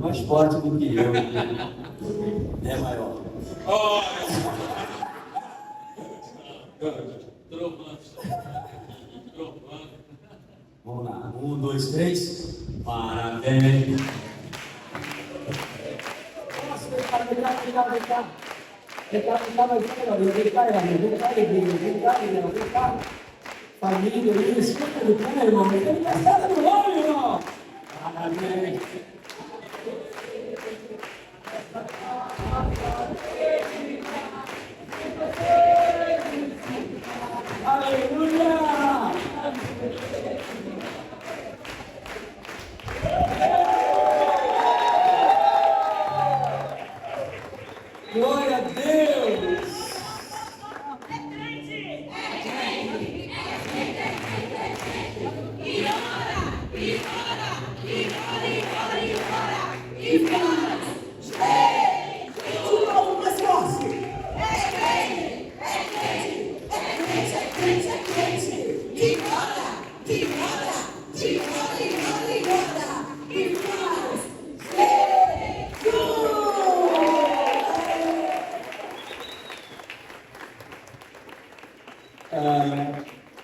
mais forte do que eu. É maior. Vamos lá. 1, 2, 3. Parabéns. Vem cá. Família, isso, tudo bem, irmão? Ele tá certo no nome, irmão. Parabéns. Aleluia! Glória a Deus!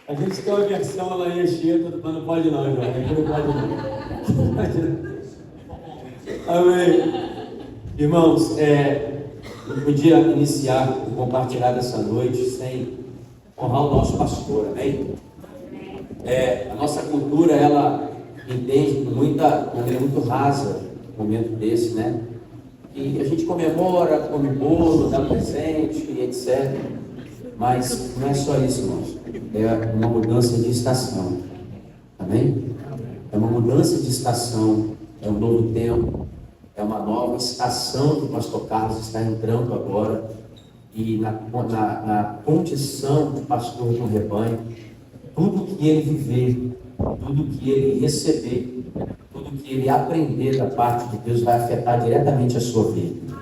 A gente tem uma versão lá em Anchieta, mas não pode não, irmão. Aqui não pode não. Amém. Irmãos, eu podia iniciar e compartilhar dessa noite sem honrar o nosso pastor, amém? A nossa cultura, ela entende de maneira muito rasa um momento desse, né? E a gente comemora, come bolo, dá presente e etc. Mas não é só isso, irmãos. É uma mudança de estação. Amém? É uma mudança de estação. É um novo tempo. É uma nova estação que o pastor Carlos está entrando agora. E na condição de pastor do rebanho, tudo que ele viver, tudo que ele receber, tudo que ele aprender da parte de Deus vai afetar diretamente a sua vida.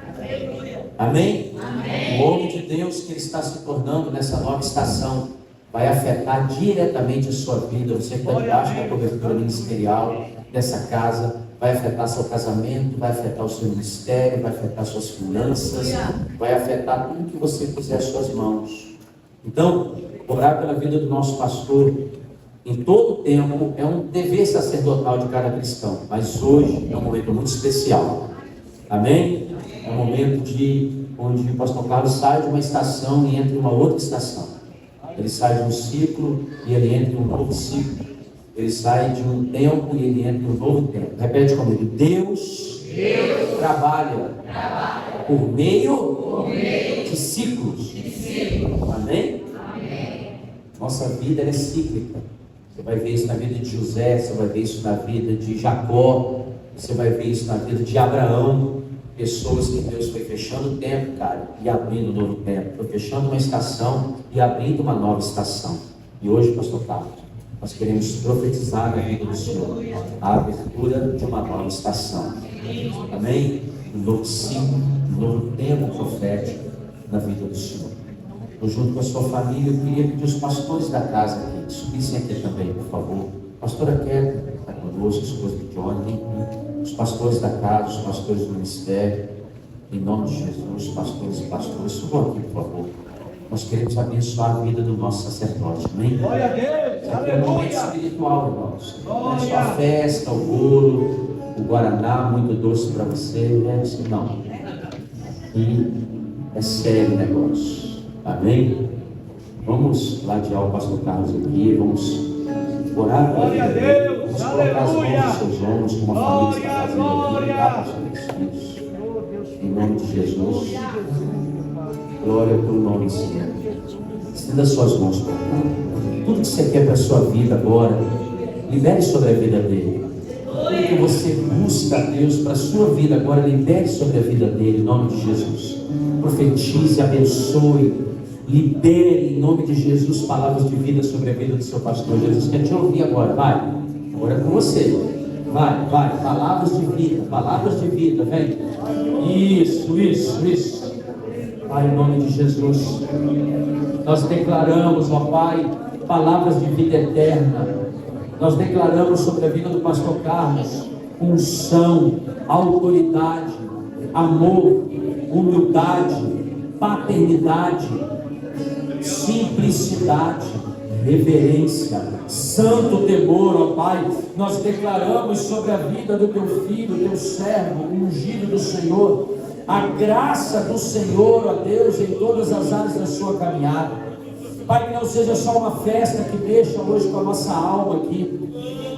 Amém? Amém. O homem de Deus que ele está se tornando nessa nova estação vai afetar diretamente a sua vida. Você que está debaixo da cobertura ministerial dessa casa, vai afetar seu casamento, vai afetar o seu ministério, vai afetar suas finanças, vai afetar tudo que você fizer às suas mãos. Então, orar pela vida do nosso pastor em todo tempo é um dever sacerdotal de cada cristão, mas hoje é um momento muito especial. Amém? É um momento onde o pastor Carlos sai de uma estação e entra em uma outra estação. Ele sai de um ciclo e ele entra em um novo ciclo. Ele sai de um tempo e ele entra em um novo tempo. Repete comigo. Deus trabalha por meio de ciclos. Amém? Nossa vida é cíclica. Você vai ver isso na vida de José, você vai ver isso na vida de Jacó, você vai ver isso na vida de Abraão. Pessoas que Deus foi fechando o tempo, cara, e abrindo um novo tempo. Foi fechando uma estação e abrindo uma nova estação. E hoje, pastor Carlos, nós queremos profetizar na vida do Senhor a abertura de uma nova estação. Amém? Um novo ciclo, um novo tempo profético na vida do Senhor. Eu, junto com a sua família, eu queria pedir os pastores da casa aqui, que subissem aqui também, por favor. Pastora Kelly está conosco, a esposa de Johnny, os pastores da casa, os pastores do ministério, em nome de Jesus, pastores e pastoras, subam aqui, por favor. Nós queremos abençoar a vida do nosso sacerdote, amém? Glória a Deus, aqui é um momento espiritual, irmãos. Não é só a festa, o bolo, o guaraná, muito doce para você, não. E é sério o negócio, amém? Vamos ladear o pastor Carlos aqui, vamos orar por ele. Vamos colocar as mãos nos seus ombros, como a família está fazendo aqui, orar para os seus filhos. Em nome de Jesus. Glória ao teu nome, Senhor. Estenda suas mãos para cá. Tudo que você quer para a sua vida agora, libere sobre a vida dele. Tudo que você busca a Deus para a sua vida agora, libere sobre a vida dele, em nome de Jesus. Profetize, abençoe, libere em nome de Jesus palavras de vida sobre a vida do seu pastor. Jesus quer te ouvir agora, vai. Agora é com você. Vai. Palavras de vida, vem. Isso. Pai, em nome de Jesus, nós declaramos, ó Pai, palavras de vida eterna. Nós declaramos sobre a vida do pastor Carlos unção, autoridade, amor, humildade, paternidade, simplicidade, reverência, santo temor, ó Pai. Nós declaramos sobre a vida do teu filho, teu servo, ungido do Senhor, a graça do Senhor, ó Deus, em todas as áreas da sua caminhada. Pai, que não seja só uma festa que deixa hoje com a nossa alma aqui,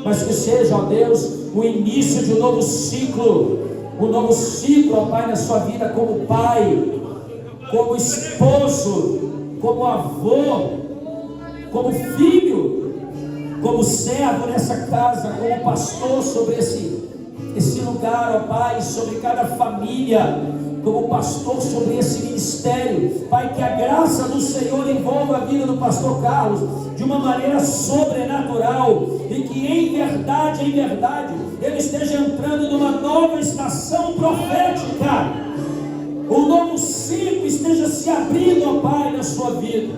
mas que seja, ó Deus, o início de um novo ciclo, ó Pai, na sua vida como pai, como esposo, como avô, como filho, como servo nessa casa, como pastor sobre esse lugar, ó Pai, sobre cada família, como pastor sobre esse ministério. Pai, que a graça do Senhor envolva a vida do pastor Carlos de uma maneira sobrenatural, e que em verdade, ele esteja entrando numa nova estação profética. Um novo ciclo esteja se abrindo, ó Pai, na sua vida.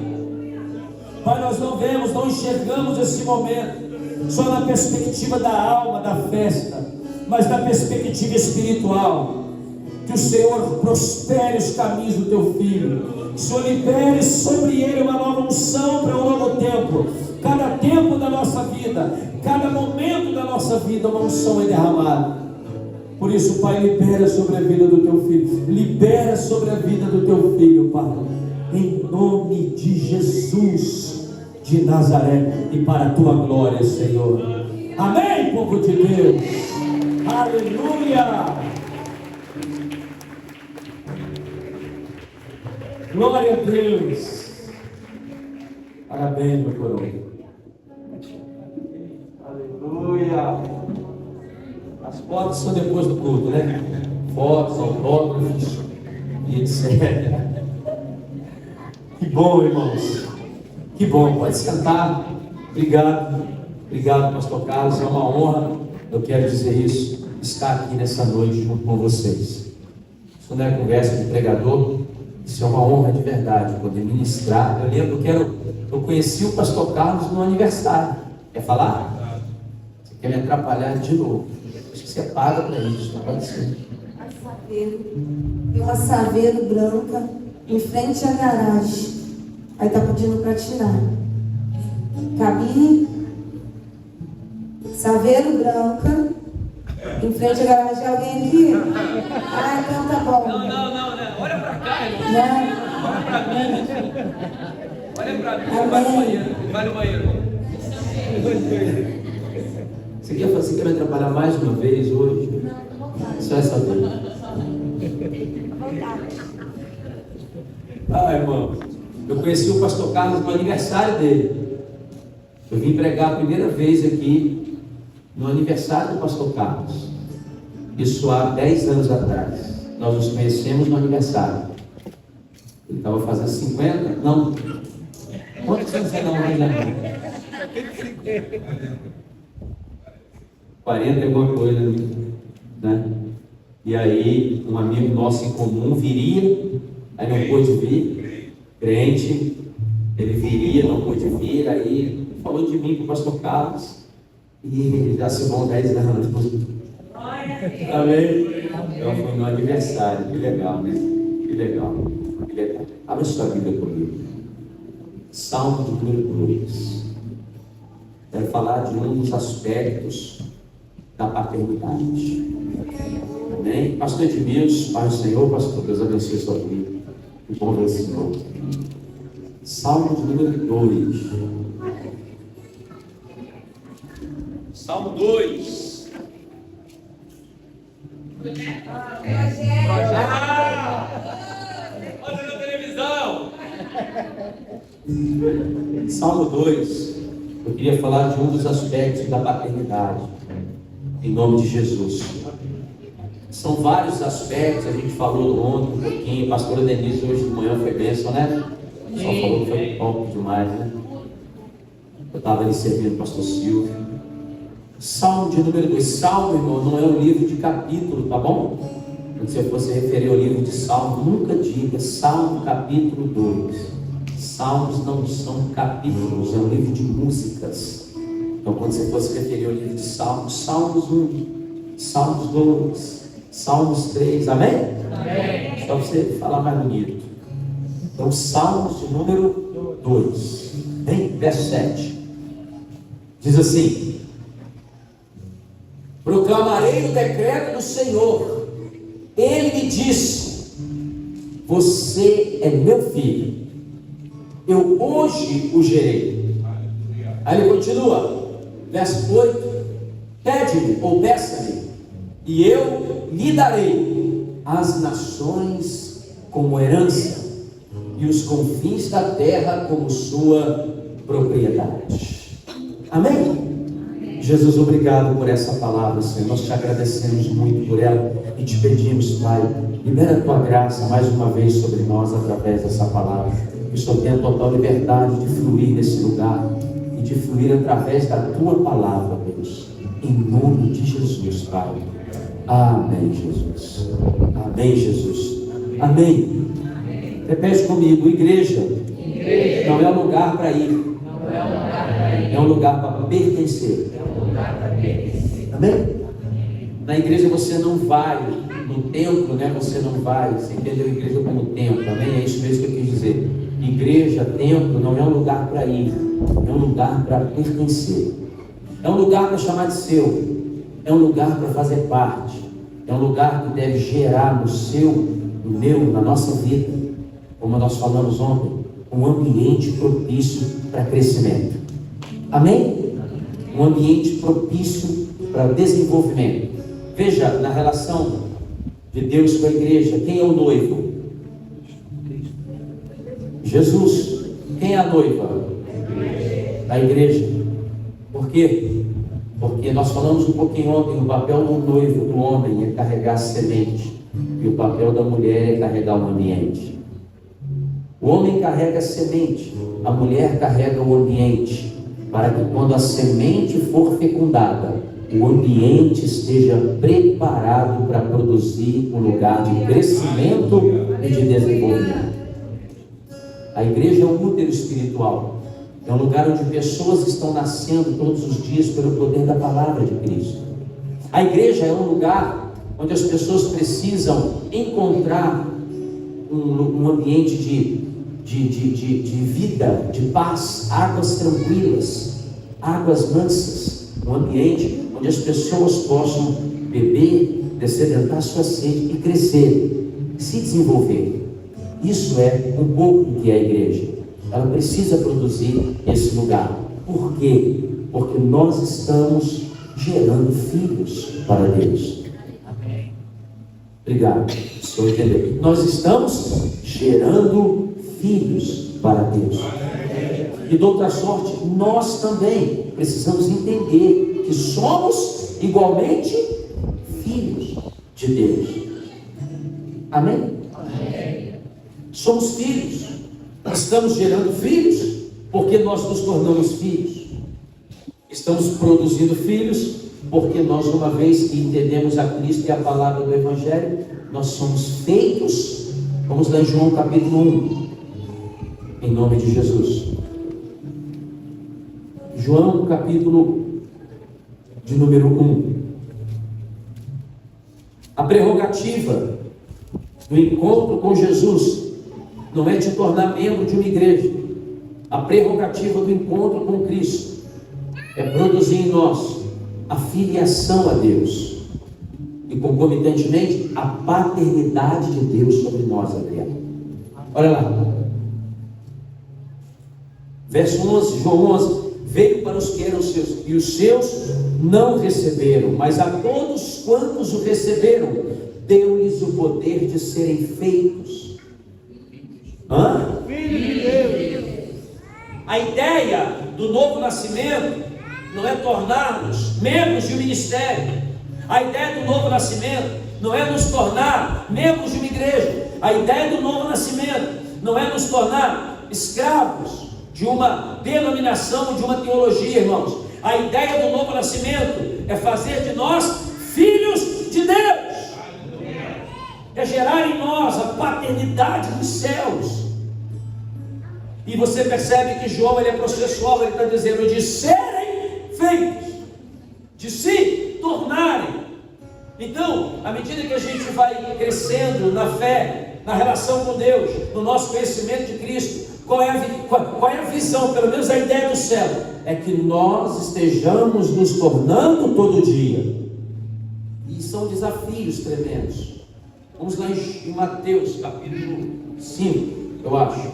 Pai, nós não vemos, não enxergamos esse momento só na perspectiva da alma, da festa, mas na perspectiva espiritual. Que o Senhor prospere os caminhos do teu filho, que o Senhor libere sobre ele uma nova unção para um novo tempo. Cada tempo da nossa vida, cada momento da nossa vida, uma unção é derramada. Por isso, Pai, libera sobre a vida do teu filho, libera sobre a vida do teu filho, Pai, em nome de Jesus de Nazaré, e para a tua glória, Senhor. Amém, povo de Deus. Aleluia. Glória a Deus. Parabéns, meu coroa. Aleluia. As fotos são depois do culto, né? Fotos, autógrafos e etc. Que bom, irmãos. Que bom, pode sentar. Obrigado. Obrigado, pastor Carlos. É uma honra, eu quero dizer isso, estar aqui nessa noite junto com vocês. Isso não é conversa de pregador. Isso é uma honra de verdade, poder ministrar. Eu lembro que eu conheci o pastor Carlos no aniversário. Quer falar? Você quer me atrapalhar de novo? Acho que você paga para isso, não pode ser. Tem uma Saveiro branca em frente à garagem. Aí tá pedindo para tirar. Cabine, Saveiro branca em frente à garagem. Alguém aqui? Ah, então tá bom. Não. Olha pra cá, irmão. Não. Olha pra mim. Olha pra mim. Amém. Vai no banheiro. Você quer me atrapalhar mais uma vez hoje? Só essa vez. Irmão, eu conheci o pastor Carlos no aniversário dele. Eu vim pregar a primeira vez aqui no aniversário do pastor Carlos. Isso há 10 anos atrás. Nós nos conhecemos no aniversário. Ele estava fazendo 50? Não. Quantos anos você não ainda? 40 e alguma coisa, né? E aí, um amigo nosso em comum viria, aí não pôde vir, crente, ele viria, não pôde vir, aí falou de mim para o pastor Carlos, e já se vão 10 anos. Amém? Então foi no aniversário, que legal, né? Que legal. Abra sua Bíblia comigo. Salmo de número 2. Quero falar de um dos aspectos da paternidade. Amém? Pastor Edmilson, Pai do Senhor, pastor, Deus abençoe a sua vida. Que bom ver o Senhor. Salmo de número 2. Salmo 2. Olha na televisão. Salmo 2. Eu queria falar de um dos aspectos da paternidade. Em nome de Jesus. São vários aspectos, a gente falou ontem um pouquinho, a pastora Denise hoje de manhã foi bênção, né? Só falou que foi top demais, né? Eu estava ali servindo o pastor Silvio. Salmo de número 2. Salmo, irmão, não é um livro de capítulo, tá bom? Quando você for se referir ao livro de Salmo, nunca diga Salmo capítulo 2. Salmos não são capítulos, é um livro de músicas. Então, quando você for se referir ao livro de Salmos, Salmos 1, Salmos 2, Salmos 3, amém? Amém. Só para você falar mais bonito. Então, Salmos de número 2, bem, verso 7. Diz assim: proclamarei o decreto do Senhor. Ele me disse: você é meu filho, eu hoje o gerei. Aí ele continua, verso 8: pede-me ou peça-me, e eu lhe darei as nações como herança, e os confins da terra como sua propriedade. Amém? Jesus, obrigado por essa palavra, Senhor. Nós te agradecemos muito por ela e te pedimos, Pai, libera a tua graça mais uma vez sobre nós através dessa palavra. Que o Senhor tenha total liberdade de fluir nesse lugar e de fluir através da tua palavra, Deus. Em nome de Jesus, Pai. Amém, Jesus. Amém, Jesus. Amém. Repete comigo: igreja não é um lugar para ir, é um lugar para pertencer. Amém? Na igreja você não vai, no templo, né? Você não vai. Você entendeu a igreja como templo? Amém? É isso mesmo que eu quis dizer. Igreja, templo, não é um lugar para ir, é um lugar para pertencer. É um lugar para chamar de seu, é um lugar para fazer parte, é um lugar que deve gerar no seu, no meu, na nossa vida, como nós falamos ontem, um ambiente propício para crescimento. Amém? Um ambiente propício para desenvolvimento. Veja, na relação de Deus com a igreja, quem é o noivo? Jesus. Quem é a noiva? A igreja. Por quê? Porque nós falamos um pouquinho ontem, o papel do noivo, do homem, é carregar a semente, e o papel da mulher é carregar o ambiente. O homem carrega a semente, a mulher carrega o ambiente, para que quando a semente for fecundada, o ambiente esteja preparado para produzir um lugar de crescimento e de desenvolvimento. A igreja é um útero espiritual, é um lugar onde pessoas estão nascendo todos os dias pelo poder da palavra de Cristo. A igreja é um lugar onde as pessoas precisam encontrar um ambiente de vida, de paz, águas tranquilas, águas mansas, um ambiente onde as pessoas possam beber, dessedentar sua sede e crescer, se desenvolver. Isso é um pouco do que é a igreja. Ela precisa produzir esse lugar. Por quê? Porque nós estamos gerando filhos para Deus. Amém. Obrigado. O senhor entendeu? Nós estamos gerando filhos para Deus. E de outra sorte, nós também precisamos entender que somos igualmente filhos de Deus. Amém? Amém. Somos filhos. Estamos gerando filhos porque nós nos tornamos filhos. Estamos produzindo filhos porque nós, uma vez que entendemos a Cristo e a palavra do Evangelho, nós somos feitos. Vamos lá em João capítulo 1. Em nome de Jesus. João capítulo de número 1. A prerrogativa do encontro com Jesus não é te tornar membro de uma igreja. A prerrogativa do encontro com Cristo é produzir em nós a filiação a Deus e, concomitantemente, a paternidade de Deus sobre nós, Adriano. Olha lá. Verso 11, João 11: veio para os que eram seus, e os seus não receberam, mas a todos quantos o receberam, deu-lhes o poder de serem feitos filhos de Deus. A ideia do novo nascimento não é tornarmos membros de um ministério. A ideia do novo nascimento não é nos tornar membros de uma igreja. A ideia do novo nascimento não é nos tornar escravos de uma denominação, de uma teologia, irmãos. A ideia do novo nascimento é fazer de nós filhos de Deus. É gerar em nós a paternidade dos céus. E você percebe que João, ele é processual. Ele está dizendo de serem feitos, de se tornarem Então, à medida que a gente vai crescendo na fé, na relação com Deus, no nosso conhecimento de Cristo, qual é a visão, pelo menos a ideia do céu? É que nós estejamos nos tornando todo dia. E são desafios tremendos. Vamos lá em Mateus capítulo 5, eu acho.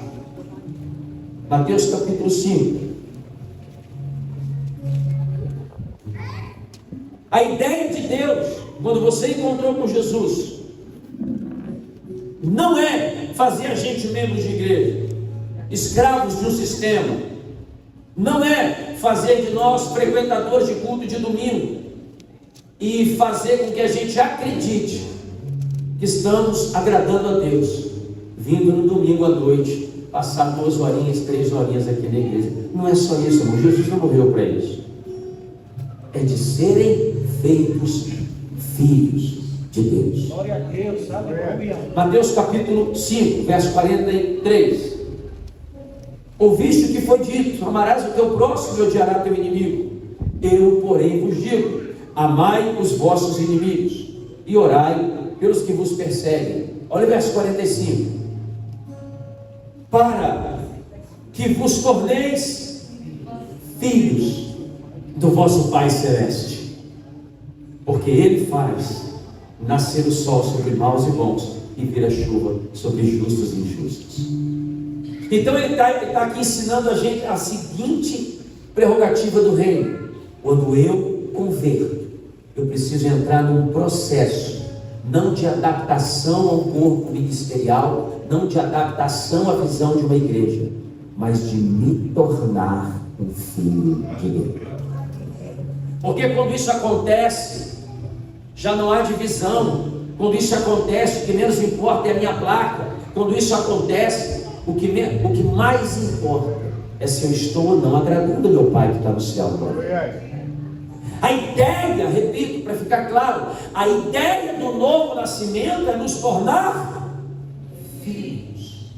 Mateus capítulo 5. A ideia de Deus, quando você encontrou com Jesus, não é fazer a gente membros de igreja, escravos de um sistema. Não é fazer de nós frequentadores de culto de domingo e fazer com que a gente acredite que estamos agradando a Deus, vindo no domingo à noite, passar 2 horinhas, 3 horinhas aqui na igreja. Não é só isso, irmão. Jesus não morreu para isso. É de serem feitos filhos de Deus. Glória a Deus, aleluia. Mateus capítulo 5, verso 43. Ouviste o que foi dito: amarás o teu próximo e odiarás teu inimigo. Eu, porém, vos digo: amai os vossos inimigos e orai pelos que vos perseguem. Olha o verso 45. Para que vos torneis filhos do vosso Pai Celeste, porque Ele faz nascer o sol sobre maus e bons e vir a chuva sobre justos e injustos. Então ele está aqui ensinando a gente a seguinte prerrogativa do reino: quando eu converto, eu preciso entrar num processo, não de adaptação ao corpo ministerial, não de adaptação à visão de uma igreja, mas de me tornar um filho de Deus. Porque quando isso acontece, já não há divisão. Quando isso acontece, o que menos importa é a minha placa. Quando isso acontece, o que mais importa é se eu estou ou não agradando meu Pai que está no céu agora. A ideia, repito, para ficar claro, a ideia do novo nascimento é nos tornar filhos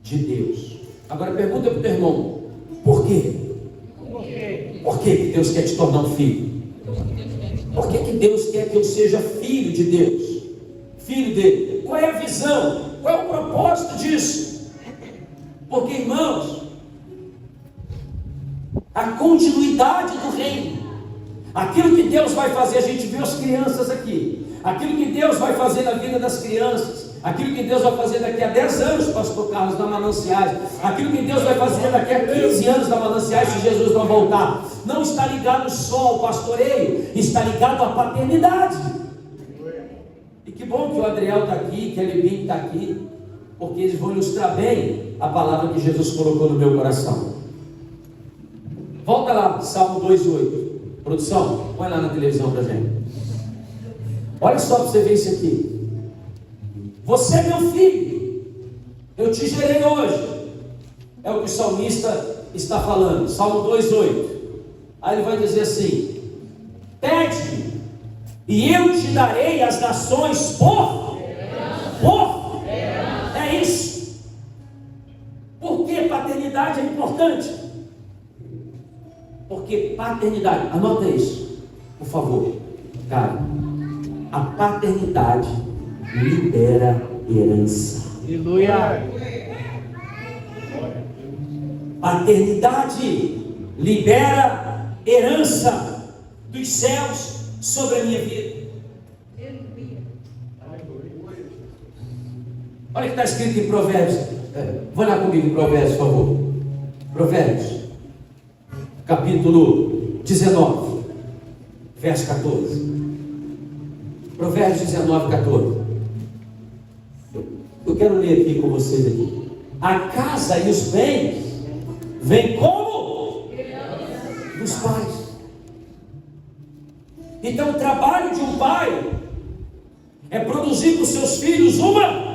de Deus. Agora pergunta para o teu irmão: por quê? Por que Deus quer te tornar um filho? Por que Deus quer que eu seja filho de Deus? Filho dele. Qual é a visão? Qual é o propósito disso? Porque, irmãos, a continuidade do reino, aquilo que Deus vai fazer, a gente viu as crianças aqui, aquilo que Deus vai fazer na vida das crianças, aquilo que Deus vai fazer daqui a 10 anos, pastor Carlos, na Mananciais, aquilo que Deus vai fazer daqui a 15 anos na Mananciais, se Jesus não voltar, não está ligado só ao pastoreio, está ligado à paternidade. E que bom que o Adriel está aqui, que a Libinho está aqui, porque eles vão ilustrar bem a palavra que Jesus colocou no meu coração. Volta lá, Salmo 2:8. Produção, põe lá na televisão para gente. Olha só para você ver isso aqui. Você é meu filho, eu te gerei hoje. É o que o salmista está falando. Salmo 2:8. Aí ele vai dizer assim: pede-me e eu te darei as nações por. É isso. Por que paternidade é importante? Porque paternidade, anota isso, por favor, cara. A paternidade libera herança. Aleluia. Paternidade libera herança dos céus sobre a minha vida. Olha o que está escrito em Provérbios. Vai lá comigo em Provérbios, por favor. Provérbios capítulo 19, verso 14. Provérbios 19, 14. Eu quero ler aqui com vocês aqui. A casa e os bens vêm como? Dos pais. Então o trabalho de um pai é produzir para os seus filhos uma.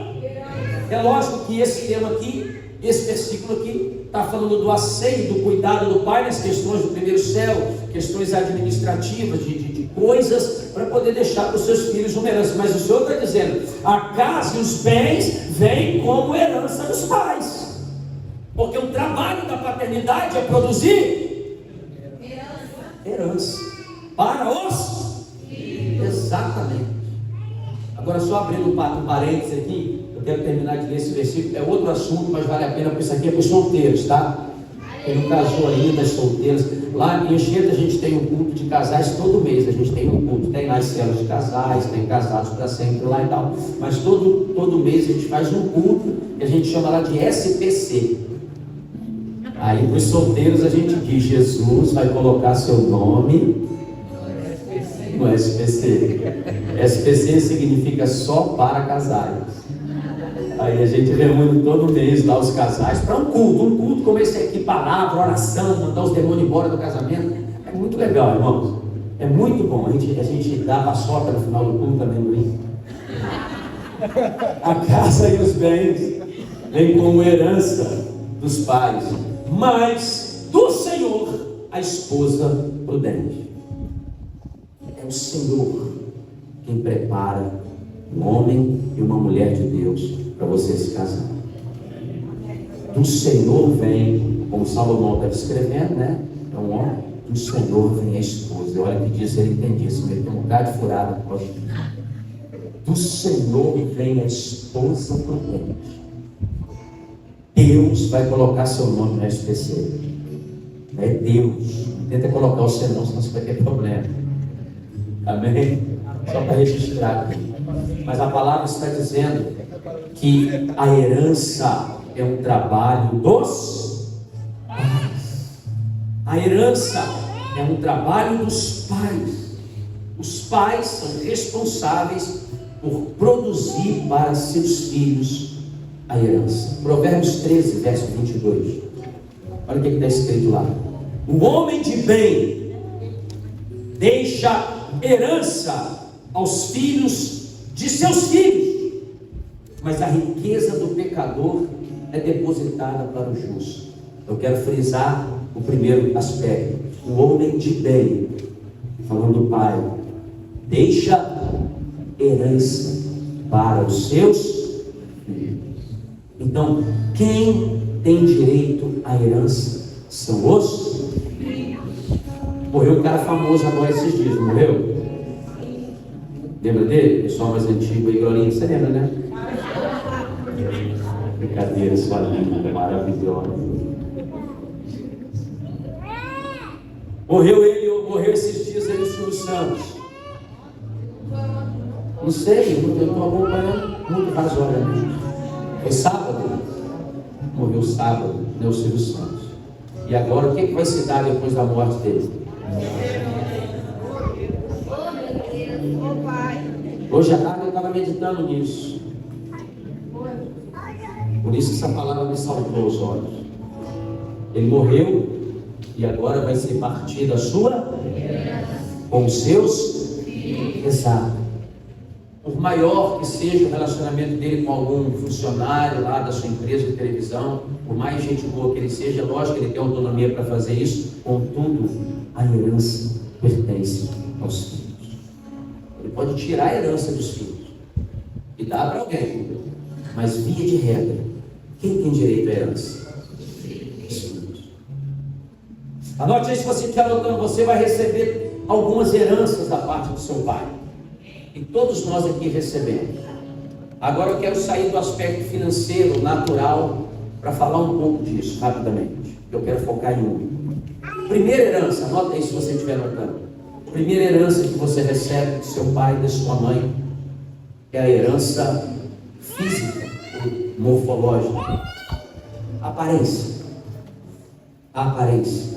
É lógico que esse tema aqui, esse versículo aqui, está falando do asseio, do cuidado do pai nas questões do primeiro céu, questões administrativas, de coisas, para poder deixar para os seus filhos uma herança. Mas o Senhor está dizendo: a casa e os bens vêm como herança dos pais. Porque o trabalho da paternidade é produzir herança para os filhos. Exatamente. Agora, só abrindo um parênteses aqui, eu quero terminar de ler esse versículo. É outro assunto, mas vale a pena, porque isso aqui é para os solteiros, tá? Quem não casou ainda, as solteiras. Lá em Anchieta a gente tem um culto de casais todo mês. A gente tem um culto, tem lá as células de casais, tem casados para sempre lá e tal. Mas todo mês a gente faz um culto que a gente chama lá de SPC. Aí para os solteiros a gente diz: Jesus vai colocar seu nome no SPC. SPC significa só para casais. Aí a gente reúne todo mês lá os casais para um culto como esse aqui, palavra, oração, mandar os demônios embora do casamento. É muito legal, irmãos. É muito bom. A gente dá a paçoca no final do culto, amendoim. A casa e os bens vêm como herança dos pais, mas do Senhor a esposa prudente. É o Senhor quem prepara um homem e uma mulher de Deus para você se casar. Do Senhor vem, como Salomão está descrevendo, né? É um homem, do Senhor vem a esposa. E olha que diz, ele entende isso, ele tem um bocado de furada. Do Senhor vem a esposa prudente. Deus vai colocar seu nome na SPC. É Deus. Não tenta colocar o seu nome, senão você vai ter problema. Amém? Só para registrar. Mas a palavra está dizendo que a herança é um trabalho dos pais. A herança é um trabalho dos pais. Os pais são responsáveis por produzir para seus filhos a herança. Provérbios 13, verso 22. Olha o que está escrito lá. O homem de bem deixa herança aos filhos de seus filhos, mas a riqueza do pecador é depositada para o justo. Eu quero frisar o primeiro aspecto. O homem de bem, falando do pai, deixa herança para os seus filhos. Então, quem tem direito à herança são os filhos. Morreu um cara famoso agora esses dias, não morreu? Lembra dele? Pessoal mais antigo aí, Glorinha, você lembra, né? Brincadeira, sua linda, maravilhosa. Morreu esses dias aí o Silvio Santos. Não sei, eu estou acompanhando muito razoavelmente. Foi sábado? Morreu sábado, né, o Silvio Santos. E agora o que vai se dar depois da morte dele? Hoje à tarde eu estava meditando nisso. Por isso que essa palavra me saltou os olhos. Ele morreu e agora vai ser partida a sua com os seus. Exato. Por maior que seja o relacionamento dele com algum funcionário lá da sua empresa de televisão, por mais gente boa que ele seja, lógico que ele tem autonomia para fazer isso, contudo, a herança pertence aos filhos. Ele pode tirar a herança dos filhos e dar para alguém, mas via de regra, quem tem direito à herança? Os filhos. Anote aí, se você estiver anotando, você vai receber algumas heranças da parte do seu pai. E todos nós aqui recebemos. Agora eu quero sair do aspecto financeiro, natural, para falar um pouco disso, rapidamente. Eu quero focar em um. Primeira herança, anota aí se você estiver anotando. Primeira herança que você recebe do seu pai e da sua mãe é a herança física, morfológica. Aparência. A aparência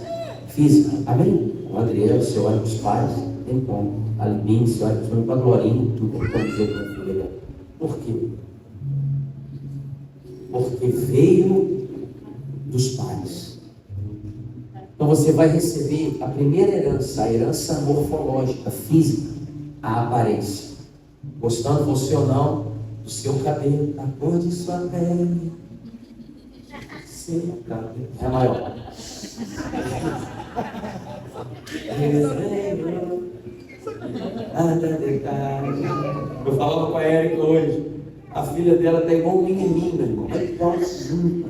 física. Amém? O Adriano, você olha para os pais, tem como. A Libinha, você olha para a Glorinha, não tem como dizer que é filha dela. Por quê? Porque veio dos pais. Então você vai receber a primeira herança, a herança morfológica, física, a aparência. Gostando você ou não, do seu cabelo, da cor de sua pele. Seu cabelo. É maior. Eu falava com a Érica hoje, a filha dela está igual um menininho, meu irmão. É igualzinho.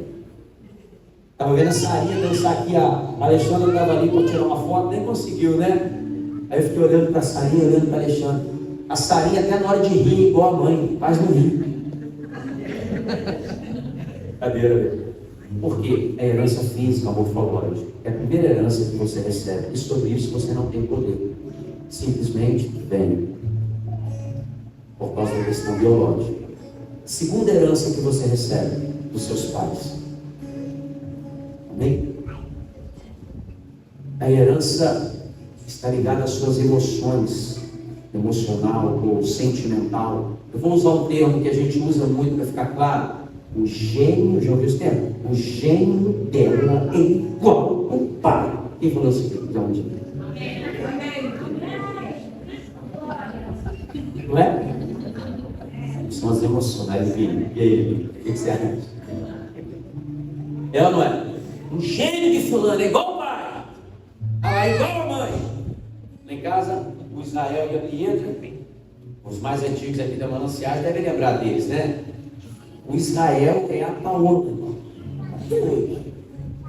Estava vendo a Sarinha dançar aqui, a Alexandra estava ali para tirar uma foto, nem conseguiu, né? Aí eu fiquei olhando para a Sarinha, olhando para a Alexandra. a Sarinha até na hora de rir, igual a mãe, quase não ri. Cadeira. Por quê? É herança física, morfológica. É a primeira herança que você recebe. E sobre isso você não tem poder. Simplesmente vem. Por causa da questão biológica. Segunda herança que você recebe dos seus pais. Amém? A herança está ligada às suas emoções, emocional ou sentimental. Eu vou usar um termo que a gente usa muito para ficar claro. O gênio, já ouviu esse termo? O gênio dela é igual o pai. Quem falou isso aqui? Já onde? Não é? São as emoções, filho. E aí, o que você acha? É ou não é? O gênio de fulano é igual o pai. Ela é igual a mãe. Lá em casa, o Israel e a Pietra, os mais antigos aqui da Mananciais, devem lembrar deles, né? O Israel é a Paola, irmão. Até hoje.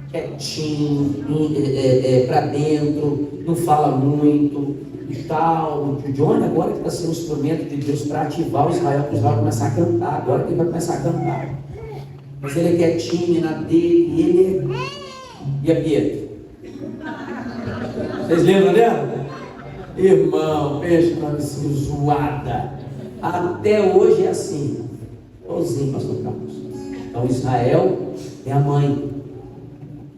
Quietinho, para dentro, não fala muito e tal. O Johnny agora que está sendo um instrumento de Deus para ativar o Israel, para o Israel começar a cantar. Agora que ele vai começar a cantar. Mas ele é quietinho na dele, e ele é... E a Pietra? Vocês lembram dela? Irmão, peixe para assim, zoada. Até hoje é assim. Igualzinho, pastor Carlos. Então Israel é a mãe.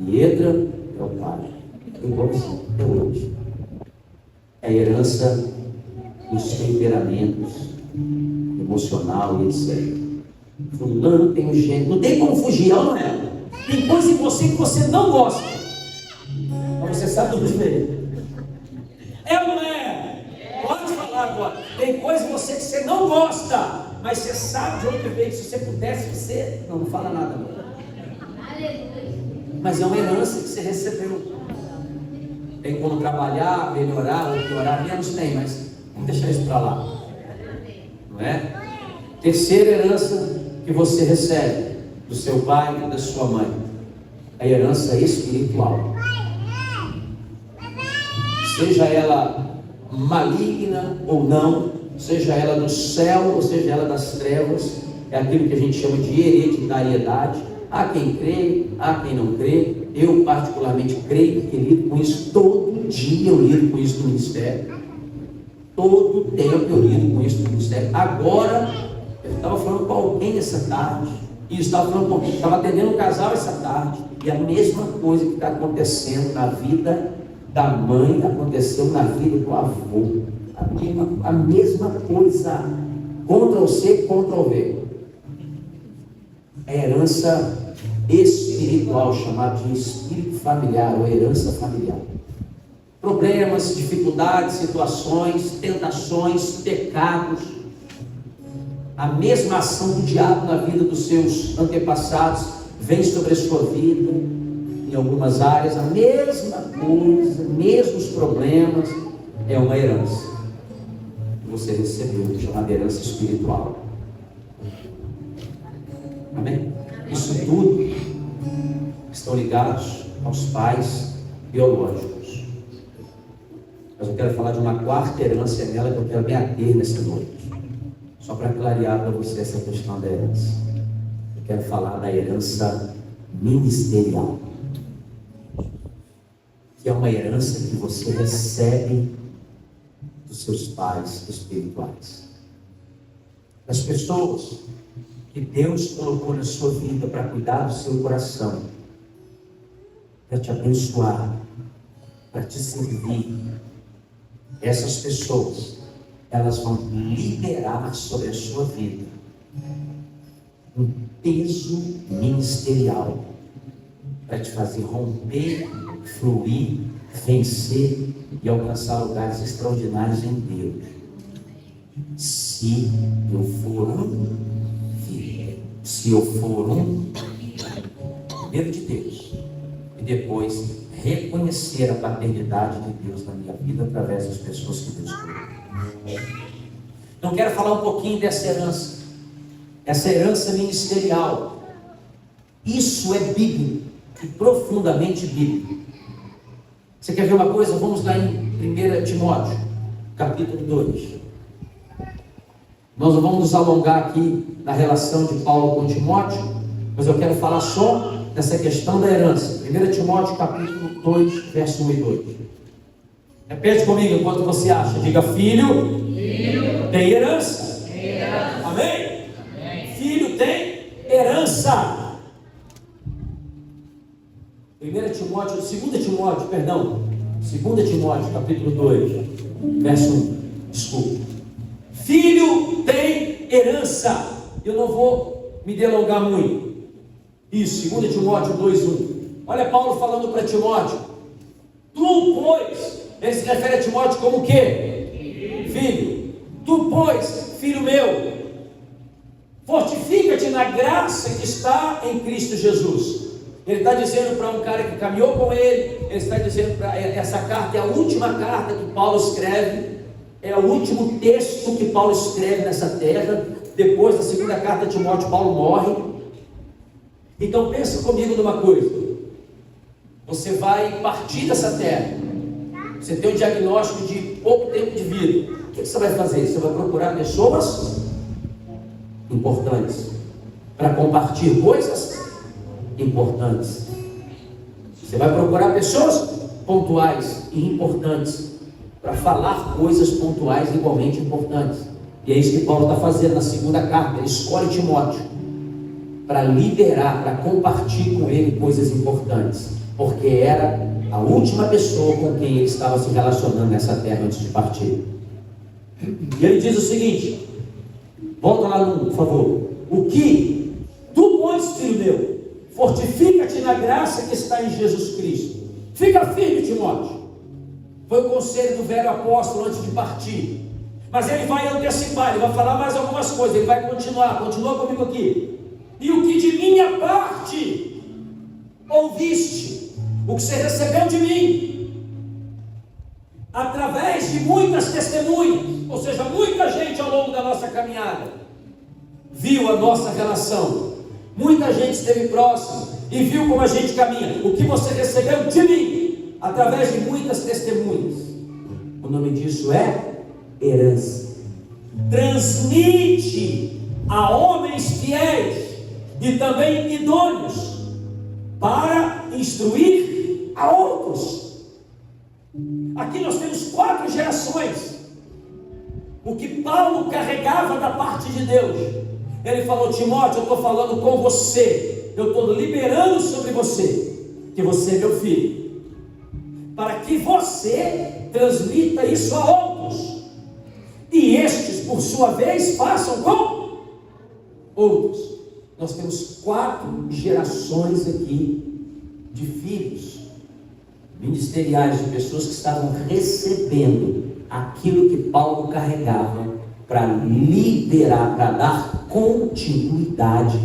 Pietra é o pai. Igualzinho, até hoje. É a herança dos temperamentos emocional e etc. Fulano tem um gênio. Não tem como fugir, não é? Tem coisa em você que você não gosta. Mas você sabe tudo diferente. É ou não é? Pode falar agora. Tem coisa em você que você não gosta, mas você sabe de onde veio. Se você pudesse, você não fala nada. Não. Mas é uma herança que você recebeu. Tem como trabalhar, melhorar ou piorar? Menos tem, mas vamos deixar isso para lá. Não é? Terceira herança que você recebe do seu pai e da sua mãe. A herança espiritual. Seja ela maligna ou não, seja ela do céu ou seja ela das trevas, é aquilo que a gente chama de hereditariedade. Há quem crê, há quem não crê. Eu particularmente creio, porque lido com isso todo dia, eu lido com isso no ministério. Todo tempo eu lido com isso no ministério. Agora, eu estava falando com alguém essa tarde, e estava atendendo um casal essa tarde, e a mesma coisa que está acontecendo na vida da mãe aconteceu na vida do avô. A mesma coisa. Ctrl+C, Ctrl+V. É herança espiritual, chamada de espírito familiar ou herança familiar. Problemas, dificuldades, situações, tentações, pecados. A mesma ação do diabo na vida dos seus antepassados vem sobre a sua vida, em algumas áreas, a mesma coisa, mesmos problemas, é uma herança que você recebeu, chamada herança espiritual. Amém? Isso tudo estão ligados aos pais biológicos. Mas eu quero falar de uma quarta herança nela que eu quero me ater nessa noite. Só para clarear para você essa questão da herança. Eu quero falar da herança ministerial. Que é uma herança que você recebe dos seus pais espirituais. Das pessoas que Deus colocou na sua vida para cuidar do seu coração, para te abençoar, para te servir. Essas pessoas, elas vão liberar sobre a sua vida um peso ministerial para te fazer romper, fluir, vencer e alcançar lugares extraordinários em Deus. Se eu for primeiro de Deus e depois reconhecer a paternidade de Deus na minha vida através das pessoas que Deus criou. Então quero falar um pouquinho dessa herança ministerial. Isso é bíblico e profundamente bíblico. Você quer ver uma coisa? Vamos lá em 1 Timóteo, capítulo 2. Nós não vamos nos alongar aqui na relação de Paulo com Timóteo, mas eu quero falar só dessa questão da herança. 1 Timóteo capítulo 2, verso 1 e 2. Repete comigo enquanto você acha. Diga: filho, tem herança. Amém? Filho tem herança. 2 Timóteo, capítulo 2, verso 1. Desculpa. Filho tem herança. Eu não vou me delongar muito. Isso, 2 Timóteo 2:1. Olha Paulo falando para Timóteo. Tu, pois, ele se refere a Timóteo como o quê? Filho. Tu, pois, filho meu, fortifica-te na graça que está em Cristo Jesus. Ele está dizendo para um cara que caminhou com ele, ele está dizendo para essa carta é a última carta que Paulo escreve, é o último texto que Paulo escreve nessa terra. Depois da segunda carta de Timóteo, Paulo morre. Então pensa comigo numa coisa: você vai partir dessa terra, você tem um diagnóstico de pouco tempo de vida. O que você vai fazer? Você vai procurar pessoas importantes para compartilhar coisas importantes. Você vai procurar pessoas pontuais e importantes para falar coisas pontuais igualmente importantes. E é isso que Paulo está fazendo na segunda carta. Ele escolhe Timóteo para liderar, para compartilhar com ele coisas importantes, porque era a última pessoa com quem ele estava se relacionando nessa terra antes de partir. E ele diz o seguinte, volta lá no, por favor: o que tu, pois, filho meu, fortifica-te na graça que está em Jesus Cristo. Fica firme, Timóteo. Foi o conselho do velho apóstolo antes de partir. Mas ele vai antecipar, ele vai falar mais algumas coisas, ele vai continuar. Continua comigo aqui. E o que de minha parte ouviste, o que você recebeu de mim, através de muitas testemunhas, ou seja, muita gente ao longo da nossa caminhada viu a nossa relação. Muita gente esteve próximo e viu como a gente caminha. O que você recebeu de mim, através de muitas testemunhas. O nome disso é herança. Transmite a homens fiéis e também idôneos para instruir a outros. Aqui nós temos 4 gerações. O que Paulo carregava da parte de Deus. Ele falou: Timóteo, eu estou falando com você, eu estou liberando sobre você, que você é meu filho, para que você transmita isso a outros, e estes, por sua vez, façam com outros. Nós temos 4 gerações aqui de filhos ministeriais, de pessoas que estavam recebendo aquilo que Paulo carregava para liderar, para dar continuidade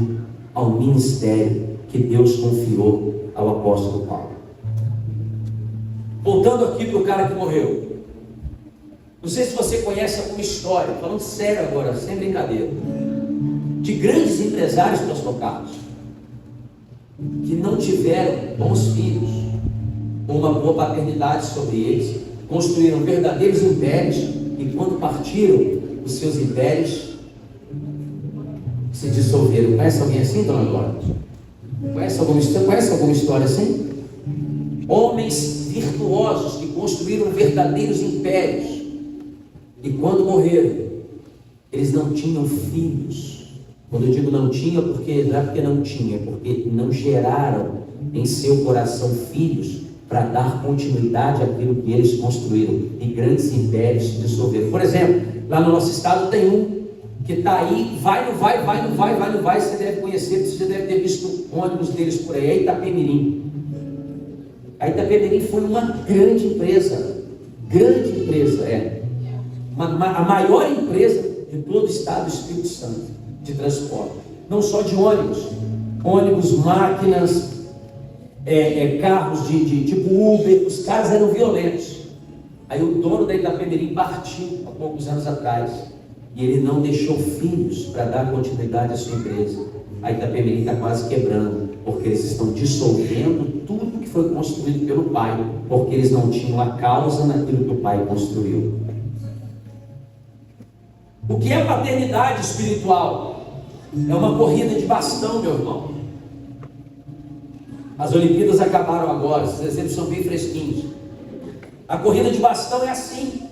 ao ministério que Deus confiou ao apóstolo Paulo. Voltando aqui para o cara que morreu. Não sei se você conhece alguma história, falando sério agora, sem brincadeira, de grandes empresários, pastor Carlos, que não tiveram bons filhos, ou uma boa paternidade sobre eles, construíram verdadeiros impérios, e quando partiram, os seus impérios se dissolveram. Conhece alguém assim, dona Glória? Conhece alguma história assim? Homens virtuosos que construíram verdadeiros impérios, e quando morreram, eles não tinham filhos. Quando eu digo não tinha, porque não é porque não tinha, porque não geraram em seu coração filhos para dar continuidade àquilo que eles construíram, e grandes impérios se dissolveram. Por exemplo, lá no nosso estado tem um que está aí, vai, não vai, você deve conhecer, você deve ter visto ônibus deles por aí, é Itapemirim. A Itapemirim foi uma grande empresa, a maior empresa de todo o estado do Espírito Santo, de transporte, não só de ônibus, máquinas, carros de tipo Uber. Os caras eram violentos. Aí o dono da Itapemirim partiu há poucos anos atrás, e ele não deixou filhos para dar continuidade à sua empresa. A Itapemirim está quase quebrando, porque eles estão dissolvendo tudo que foi construído pelo pai, porque eles não tinham a causa naquilo que o pai construiu. O que é paternidade espiritual? É uma corrida de bastão, meu irmão. As Olimpíadas acabaram agora, esses exemplos são bem fresquinhos. A corrida de bastão é assim: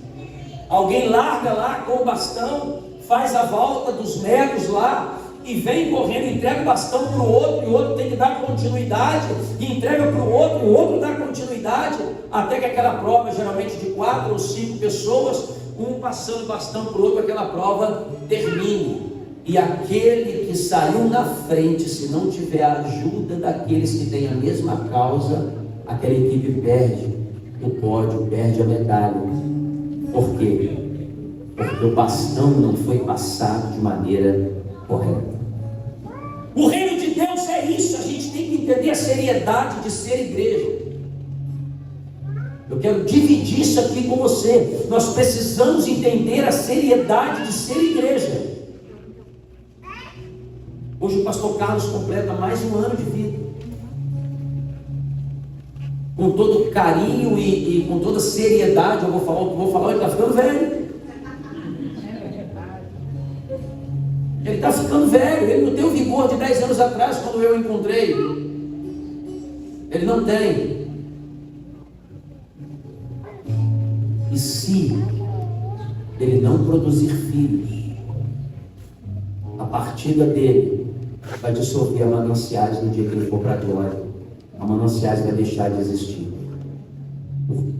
alguém larga lá com o bastão, faz a volta dos metros lá e vem correndo, entrega o bastão para o outro, e o outro tem que dar continuidade, e entrega para o outro dá continuidade, até que aquela prova, geralmente de 4 ou 5 pessoas, um passando o bastão para o outro, aquela prova termine. E aquele que saiu na frente, se não tiver a ajuda daqueles que têm a mesma causa, aquela equipe perde o pódio, perde a medalha. Por quê? Porque o bastão não foi passado de maneira correta. O reino de Deus é isso. A gente tem que entender a seriedade de ser igreja. Eu quero dividir isso aqui com você. Nós precisamos entender a seriedade de ser igreja. Hoje o pastor Carlos completa mais um ano de vida. Com todo carinho e com toda seriedade, eu vou falar o que vou falar, ele está ficando velho. Ele está ficando velho, ele não tem o vigor de 10 anos atrás, quando eu o encontrei. Ele não tem. E se ele não produzir filhos, a partida dele vai dissolver a mananciais no dia que ele for para a glória. A mananciais vai deixar de existir.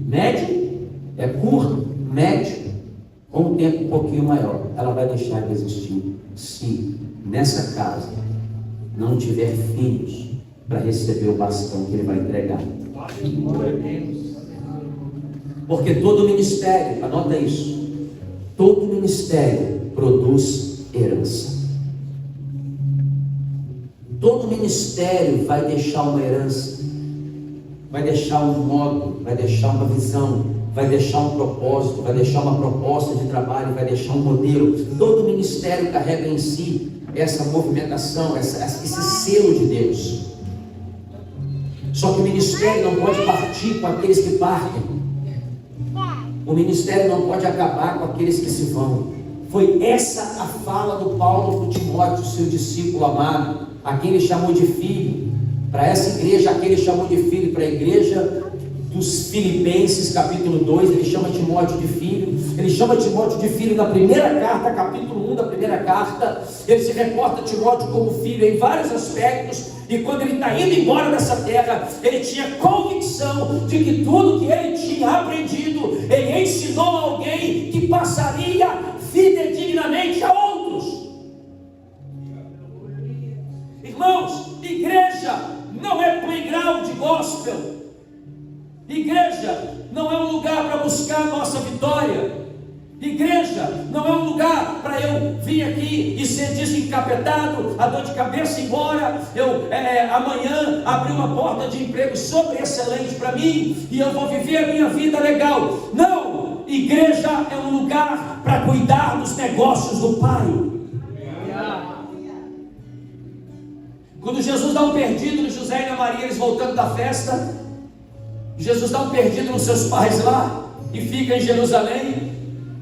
Médio é curto, médio, com um tempo um pouquinho maior, ela vai deixar de existir se nessa casa não tiver filhos para receber o bastão que ele vai entregar. Porque todo ministério, anota isso, todo ministério produz herança. Todo ministério vai deixar uma herança, vai deixar um modo, vai deixar uma visão, vai deixar um propósito, vai deixar uma proposta de trabalho, vai deixar um modelo. Todo ministério carrega em si essa movimentação, esse selo de Deus. Só que o ministério não pode partir com aqueles que partem. O ministério não pode acabar com aqueles que se vão. Foi essa a fala do Paulo para Timóteo, seu discípulo amado, a quem ele chamou de filho. Para essa igreja, a quem ele chamou de filho, para a igreja dos Filipenses, capítulo 2, ele chama Timóteo de filho. Ele chama Timóteo de filho na primeira carta, capítulo 1 da primeira carta. Ele se reporta a Timóteo como filho em vários aspectos. E quando ele está indo embora dessa terra, ele tinha convicção de que tudo que ele tinha aprendido, ele ensinou a alguém que passaria fidedignamente a outros. Irmãos, igreja não é playground de gospel. Igreja não é um lugar para buscar a nossa vitória. Igreja não é um lugar para eu vir aqui e ser desencapetado, a dor de cabeça embora, eu amanhã abrir uma porta de emprego super excelente para mim e eu vou viver a minha vida legal. Não! Igreja é um lugar para cuidar dos negócios do Pai. Quando Jesus dá um perdido no José e na Maria, eles voltando da festa, Jesus dá um perdido nos seus pais lá e fica em Jerusalém.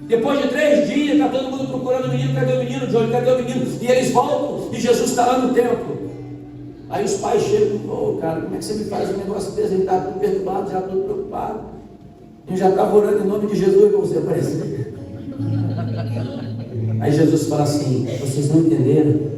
Depois de 3 dias, está todo mundo procurando o menino. Cadê o menino, Johnny? Cadê o menino? E eles voltam e Jesus está lá no templo. Aí os pais chegam: cara, como é que você me faz um negócio desse? Ele está tudo perturbado, já tudo preocupado. Eu já estava orando em nome de Jesus para você aparecer. Aí Jesus fala assim: vocês não entenderam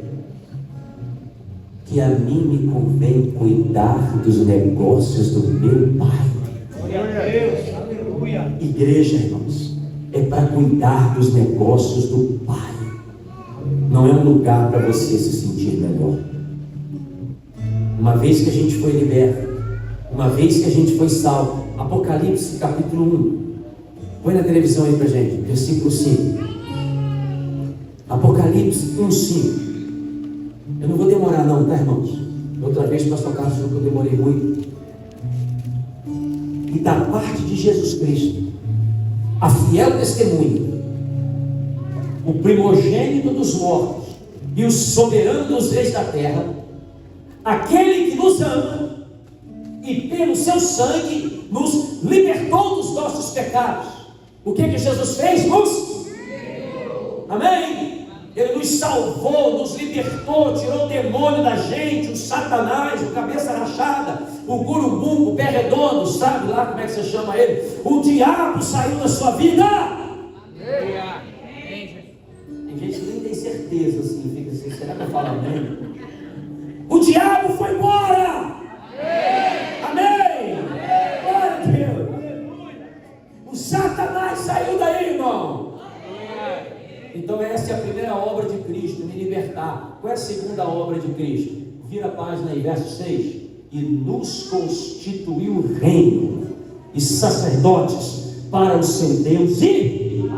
que a mim me convém cuidar dos negócios do meu Pai. Glória a Deus, aleluia. Igreja, irmãos, é para cuidar dos negócios do Pai. Não é um lugar para você se sentir melhor. Uma vez que a gente foi liberto, uma vez que a gente foi salvo, Apocalipse capítulo 1, põe na televisão aí pra gente, versículo 5. Apocalipse 1:5. Eu não vou demorar não, tá, irmãos? Outra vez o pastor Carlos falou que eu demorei muito. E da parte de Jesus Cristo, a fiel testemunha, o primogênito dos mortos e o soberano dos reis da terra, aquele que nos ama e pelo seu sangue nos libertou dos nossos pecados. O que Jesus fez? Nos Amém? Ele nos salvou, nos libertou, tirou o demônio da gente, o Satanás, o cabeça rachada, o gurubum, o pé redondo, sabe lá como é que você chama ele? O diabo saiu da sua vida. Tem gente que nem tem certeza, assim, fica assim, será que eu falo amém? O diabo foi embora. Amém? Glória a Deus. O Satanás saiu daí, irmão. Então essa é a primeira obra de Cristo, me libertar. Qual é a segunda obra de Cristo? Vira a página aí, verso 6. E nos constituiu reino e sacerdotes para o seu Deus e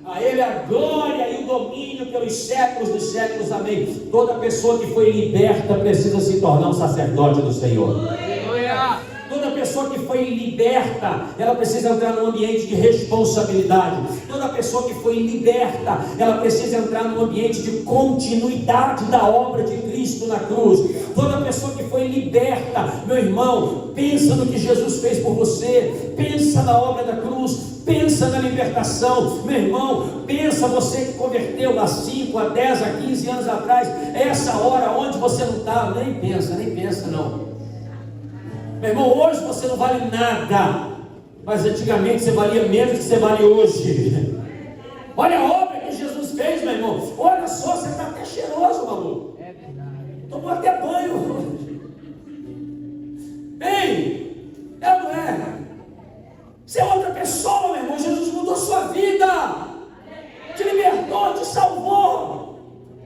a Ele a glória e o domínio pelos séculos dos séculos. Amém. Toda pessoa que foi liberta precisa se tornar um sacerdote do Senhor. Toda pessoa que foi liberta, ela precisa entrar num ambiente de responsabilidade. Toda pessoa que foi liberta, ela precisa entrar num ambiente de continuidade da obra de Cristo na cruz. Toda pessoa que foi liberta, meu irmão, pensa no que Jesus fez por você, pensa na obra da cruz, pensa na libertação, meu irmão, pensa você que converteu há 5, a 10, a 15 anos atrás, essa hora onde você não está, nem pensa não. Meu irmão, hoje você não vale nada, mas antigamente você valia menos do que você vale hoje. Olha a obra que Jesus fez, meu irmão. Olha só, você está até cheiroso, maluco. Tomou até banho hoje. Ei, é ou não é? Você é outra pessoa, meu irmão. Jesus mudou sua vida, te libertou, te salvou.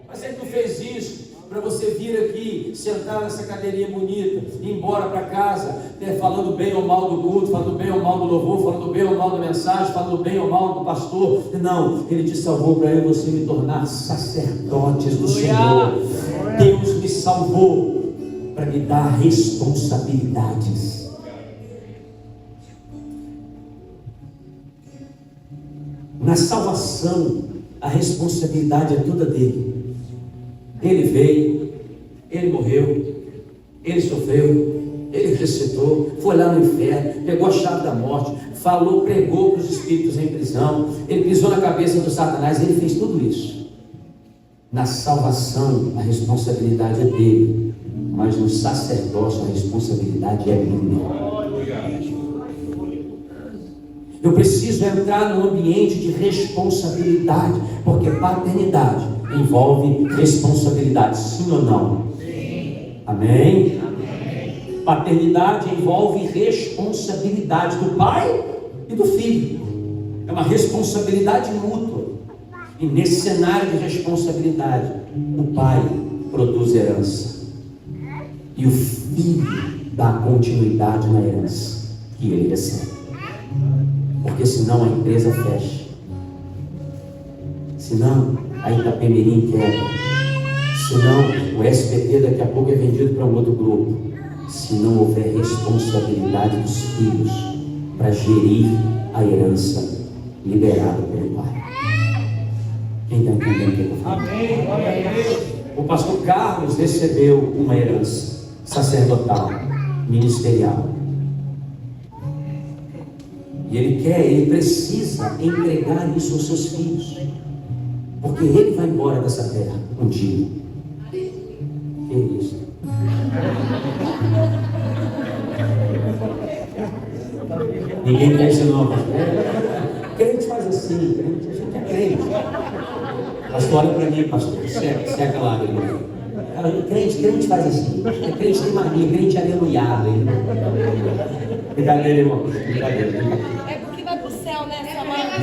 Mas ele não fez isso para você vir aqui, sentar nessa cadeirinha bonita, ir embora para casa, falando bem ou mal do culto, falando bem ou mal do louvor, falando bem ou mal da mensagem, falando bem ou mal do pastor. Não, Ele te salvou para eu e você me tornar sacerdotes do Senhor. Deus me salvou para me dar responsabilidades. Na salvação, a responsabilidade é toda dele. Ele veio, ele morreu, ele sofreu, ele ressuscitou, foi lá no inferno, pegou a chave da morte, falou, pregou para os espíritos em prisão, ele pisou na cabeça do Satanás, ele fez tudo isso. Na salvação, a responsabilidade é dele, mas no sacerdócio, a responsabilidade é minha. Eu preciso entrar num ambiente de responsabilidade, porque paternidade envolve responsabilidade, sim ou não? Sim. Amém? Amém. Paternidade envolve responsabilidade do pai e do filho. É uma responsabilidade mútua. E nesse cenário de responsabilidade, o pai produz herança e o filho dá continuidade na herança que ele recebe. Porque senão a empresa fecha, senão a Itapemirim quebra, senão o SBT daqui a pouco é vendido para um outro grupo, se não houver responsabilidade dos filhos para gerir a herança liberada pelo pai. Quem está entendendo o que eu estou falando? O pastor Carlos recebeu uma herança sacerdotal, ministerial. E ele precisa entregar isso aos seus filhos, porque ele vai embora dessa terra um dia. Que isso? Ninguém quer isso não. Crente faz assim, crente, a gente é crente. Pastor, olha para mim, pastor, seca a lágrima. Crente faz assim, crente tem mania, crente é aleluiado. Brincadeira, irmão, brincadeira. É porque vai pro céu, né, Samanta?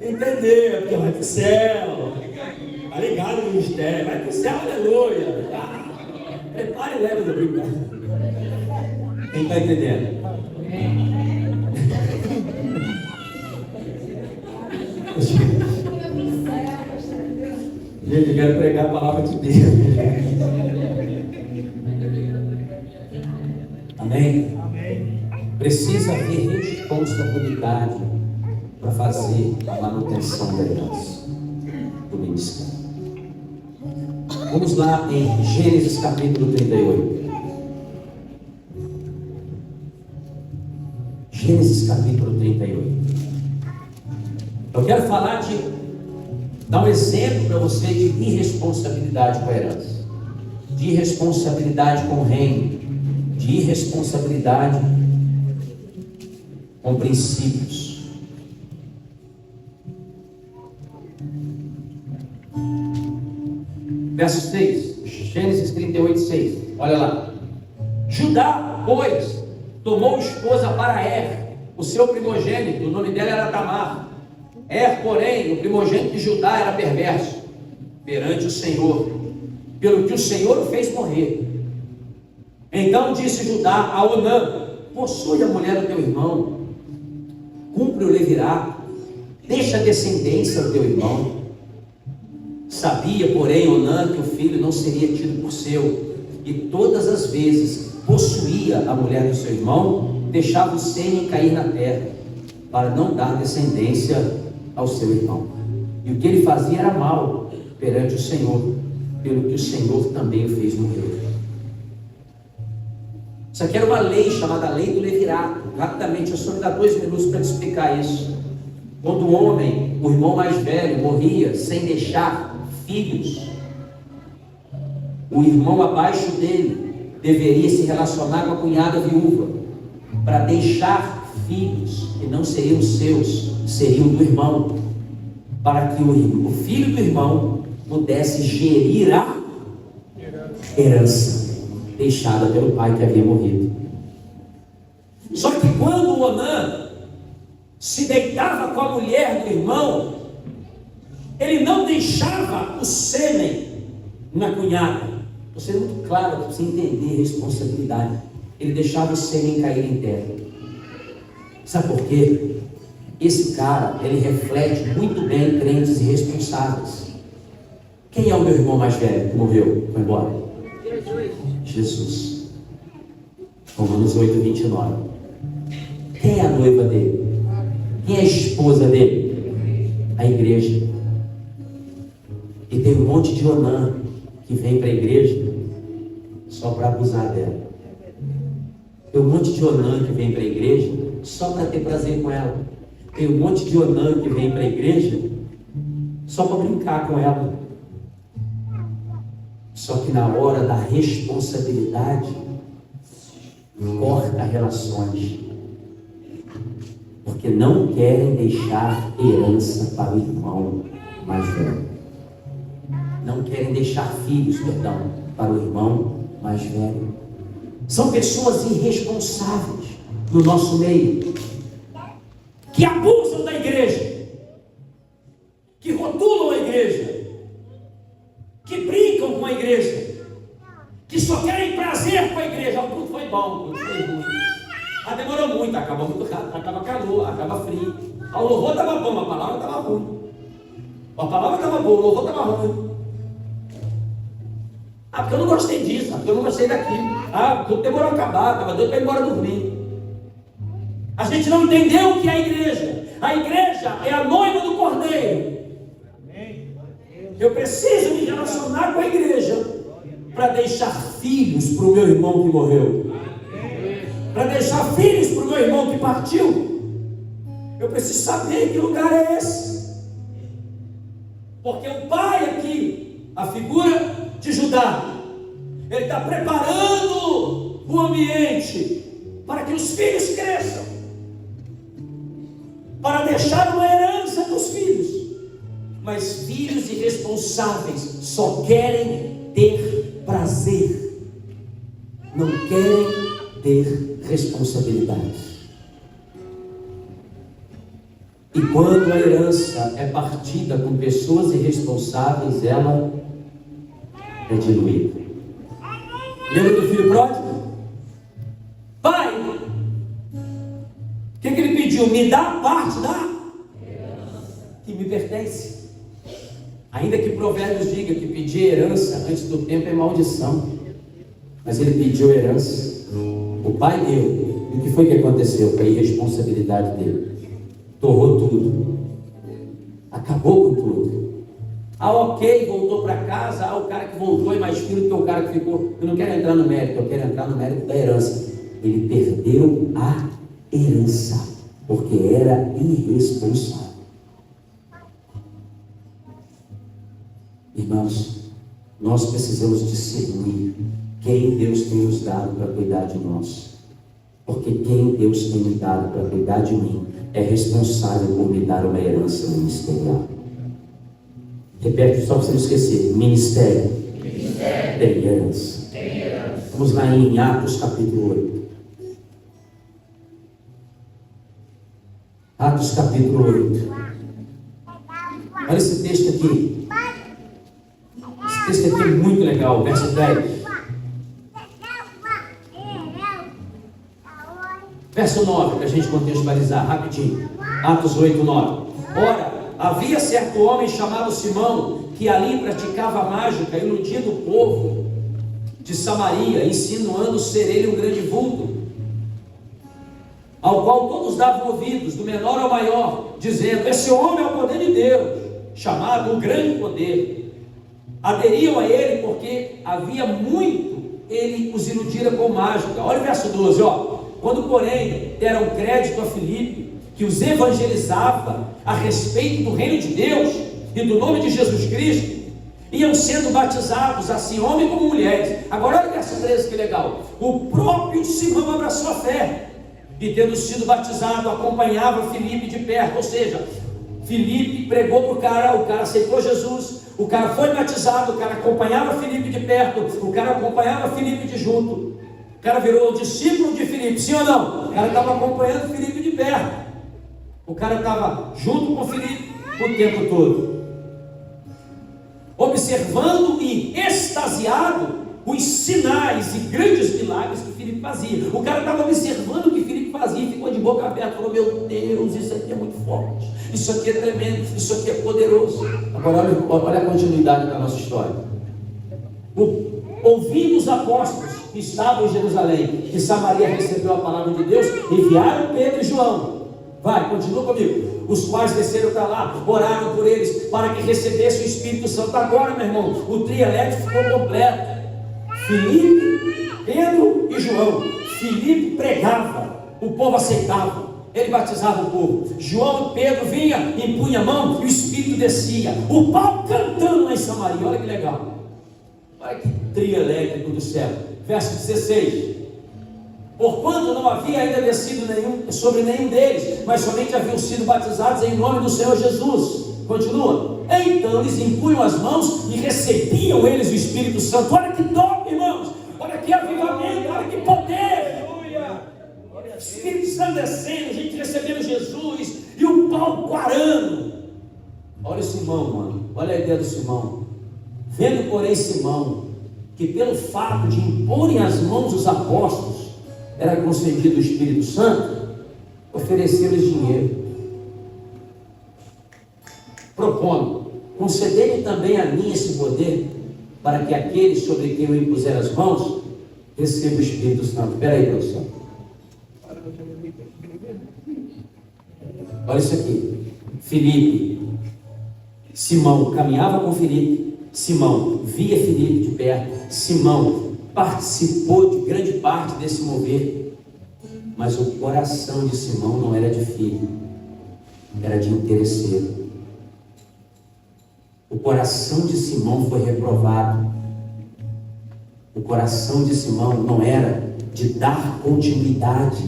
Entendeu? Porque vai pro céu. Tá ligado no mistério, vai pro céu, aleluia. Prepare e leve do brincadeira. Quem está entendendo? Gente, eu quero pregar a palavra de Deus. Amém? Precisa haver responsabilidade para fazer a manutenção da herança do ministério. Vamos lá em Gênesis capítulo 38. Gênesis capítulo 38. Eu quero dar um exemplo para você de irresponsabilidade com a herança, de irresponsabilidade com o reino, de irresponsabilidade com princípios. Verso 6, Gênesis 38, 6. Olha lá. Judá, pois, tomou esposa para o seu primogênito, o nome dela era Tamar. Porém, o primogênito de Judá era perverso perante o Senhor, pelo que o Senhor o fez morrer. Então disse Judá a Onã: possui a mulher do teu irmão, cumpre o levirato, deixa a descendência ao teu irmão. Sabia, porém, Onã que o filho não seria tido por seu, e todas as vezes possuía a mulher do seu irmão, deixava o sêmen cair na terra, para não dar descendência ao seu irmão. E o que ele fazia era mal perante o Senhor, pelo que o Senhor também o fez morrer. Isso aqui era uma lei chamada lei do levirato. Rapidamente, eu só me dá 2 minutos para te explicar isso. Quando o homem, o irmão mais velho, morria sem deixar filhos, o irmão abaixo dele deveria se relacionar com a cunhada viúva para deixar filhos que não seriam seus, seriam do irmão, para que o filho do irmão pudesse gerir a herança deixada pelo pai que havia morrido. Só que quando Onã se deitava com a mulher do irmão, ele não deixava o sêmen na cunhada. Vou ser muito claro para você entender a responsabilidade. Ele deixava o sêmen cair em terra. Sabe por quê? Esse cara, ele reflete muito bem crentes irresponsáveis. Quem é o meu irmão mais velho que morreu, foi embora? Jesus. Romanos 8, 29. Quem é a noiva dele? Quem é a esposa dele? A igreja. E tem um monte de Onã que vem para a igreja só para abusar dela. Tem um monte de Onã que vem para a igreja só para ter prazer com ela. Tem um monte de Onã que vem para a igreja só para brincar com ela. Só que na hora da responsabilidade, corta relações, porque não querem deixar herança para o irmão mais velho. Não querem deixar filhos, para o irmão mais velho. São pessoas irresponsáveis no nosso meio, que abusam da igreja, que rotulam a igreja, que brincam com a igreja, que só querem prazer com a igreja. O culto foi bom, o culto foi ruim. Demorou muito, acaba muito rápido, acaba calor, acaba frio. O louvor estava bom, a palavra estava ruim. A palavra estava boa, o louvor estava ruim. Porque eu não gostei disso, porque eu não gostei daquilo. Tudo demorou a acabar, estava doido para ir embora dormir. A gente não entendeu o que é a igreja. A igreja é a noiva do Cordeiro. Eu preciso me relacionar com a igreja para deixar filhos para o meu irmão que morreu, para deixar filhos para o meu irmão que partiu. Eu preciso saber que lugar é esse, porque o pai aqui, a figura de Judá, ele está preparando o ambiente para que os filhos cresçam, para deixar uma herança para os filhos. Mas filhos irresponsáveis só querem ter prazer, não querem ter responsabilidade. E quando a herança é partida com pessoas irresponsáveis, ela é diluída. Lembra do filho pródigo? Pai, o que ele pediu? Me dá a parte da que me pertence. Ainda que Provérbios diga que pedir herança antes do tempo é maldição, mas ele pediu herança. O pai deu. E o que foi que aconteceu com a irresponsabilidade dele? Torrou tudo, acabou com tudo. Ok, voltou para casa. O cara que voltou é mais filho do que o cara que ficou. Eu não quero entrar no mérito, eu quero entrar no mérito da herança. Ele perdeu a herança porque era irresponsável. Irmãos, nós precisamos discernir quem Deus tem nos dado para cuidar de nós. Porque quem Deus tem me dado para cuidar de mim é responsável por me dar uma herança ministerial. Repete, só para você não esquecer: ministério, tem herança. Vamos lá em Atos capítulo 8. Atos capítulo 8. Olha esse texto aqui. Esse texto aqui é muito legal, verso 10. Verso 9, para a gente contextualizar rapidinho. Atos 8, 9. Ora, havia certo homem chamado Simão, que ali praticava mágica, iludindo o povo de Samaria, insinuando ser ele um grande vulto, ao qual todos davam ouvidos, do menor ao maior, dizendo: esse homem é o poder de Deus, chamado o grande poder. Aderiam a ele porque havia muito ele os iludira com mágica. Olha o verso 12, ó. Quando, porém, deram crédito a Filipe, que os evangelizava a respeito do reino de Deus e do nome de Jesus Cristo, iam sendo batizados, assim homens como mulheres. Agora olha o verso 13, que legal. O próprio Simão abraçou a fé, e tendo sido batizado, acompanhava Filipe de perto. Ou seja, Filipe pregou para o cara aceitou Jesus, o cara foi batizado, o cara acompanhava Filipe de perto, o cara acompanhava Filipe de junto. O cara virou discípulo de Filipe, sim ou não? O cara estava acompanhando Filipe de perto. O cara estava junto com Filipe o tempo todo, observando e extasiado os sinais e grandes milagres que Filipe fazia. O cara estava observando o que Filipe fazia e ficou de boca aberta, falou: meu Deus, isso aqui é muito forte, isso aqui é tremendo, isso aqui é poderoso. Agora olha a continuidade da nossa história. Ouvindo os apóstolos que estavam em Jerusalém, que Samaria recebeu a palavra de Deus, enviaram Pedro e João. Vai, continua comigo. Os quais desceram para lá, oraram por eles, para que recebessem o Espírito Santo. Agora, meu irmão, o trio elétrico ficou completo. Filipe, Pedro e João. Filipe pregava, o povo aceitava, ele batizava o povo. João e Pedro vinha, impunha a mão e o Espírito descia. O pau cantando lá em Samaria. Olha que legal. Olha que trio elétrico do céu. Verso 16. Porquanto não havia ainda descido sobre nenhum deles, mas somente haviam sido batizados em nome do Senhor Jesus. Continua. Então eles impunham as mãos e recebiam eles o Espírito Santo. Olha que top, irmãos. Olha que avivamento, olha que poder. O Espírito Santo descendo, a gente recebendo Jesus e o pau quarando. Olha o Simão, mano. Olha a ideia do Simão. Vendo, porém, Simão, que pelo fato de imporem as mãos os apóstolos era concedido o Espírito Santo, ofereceu-lhes dinheiro, propondo: concedei-me também a mim esse poder, para que aqueles sobre quem eu impuser as mãos recebam o Espírito Santo. Espera aí, produção. Olha isso aqui. Filipe, Simão caminhava com Filipe, Simão via Filipe de perto, Simão participou de grande parte desse mover, mas o coração de Simão não era de filho, era de interesseiro. O coração de Simão foi reprovado. O coração de Simão não era de dar continuidade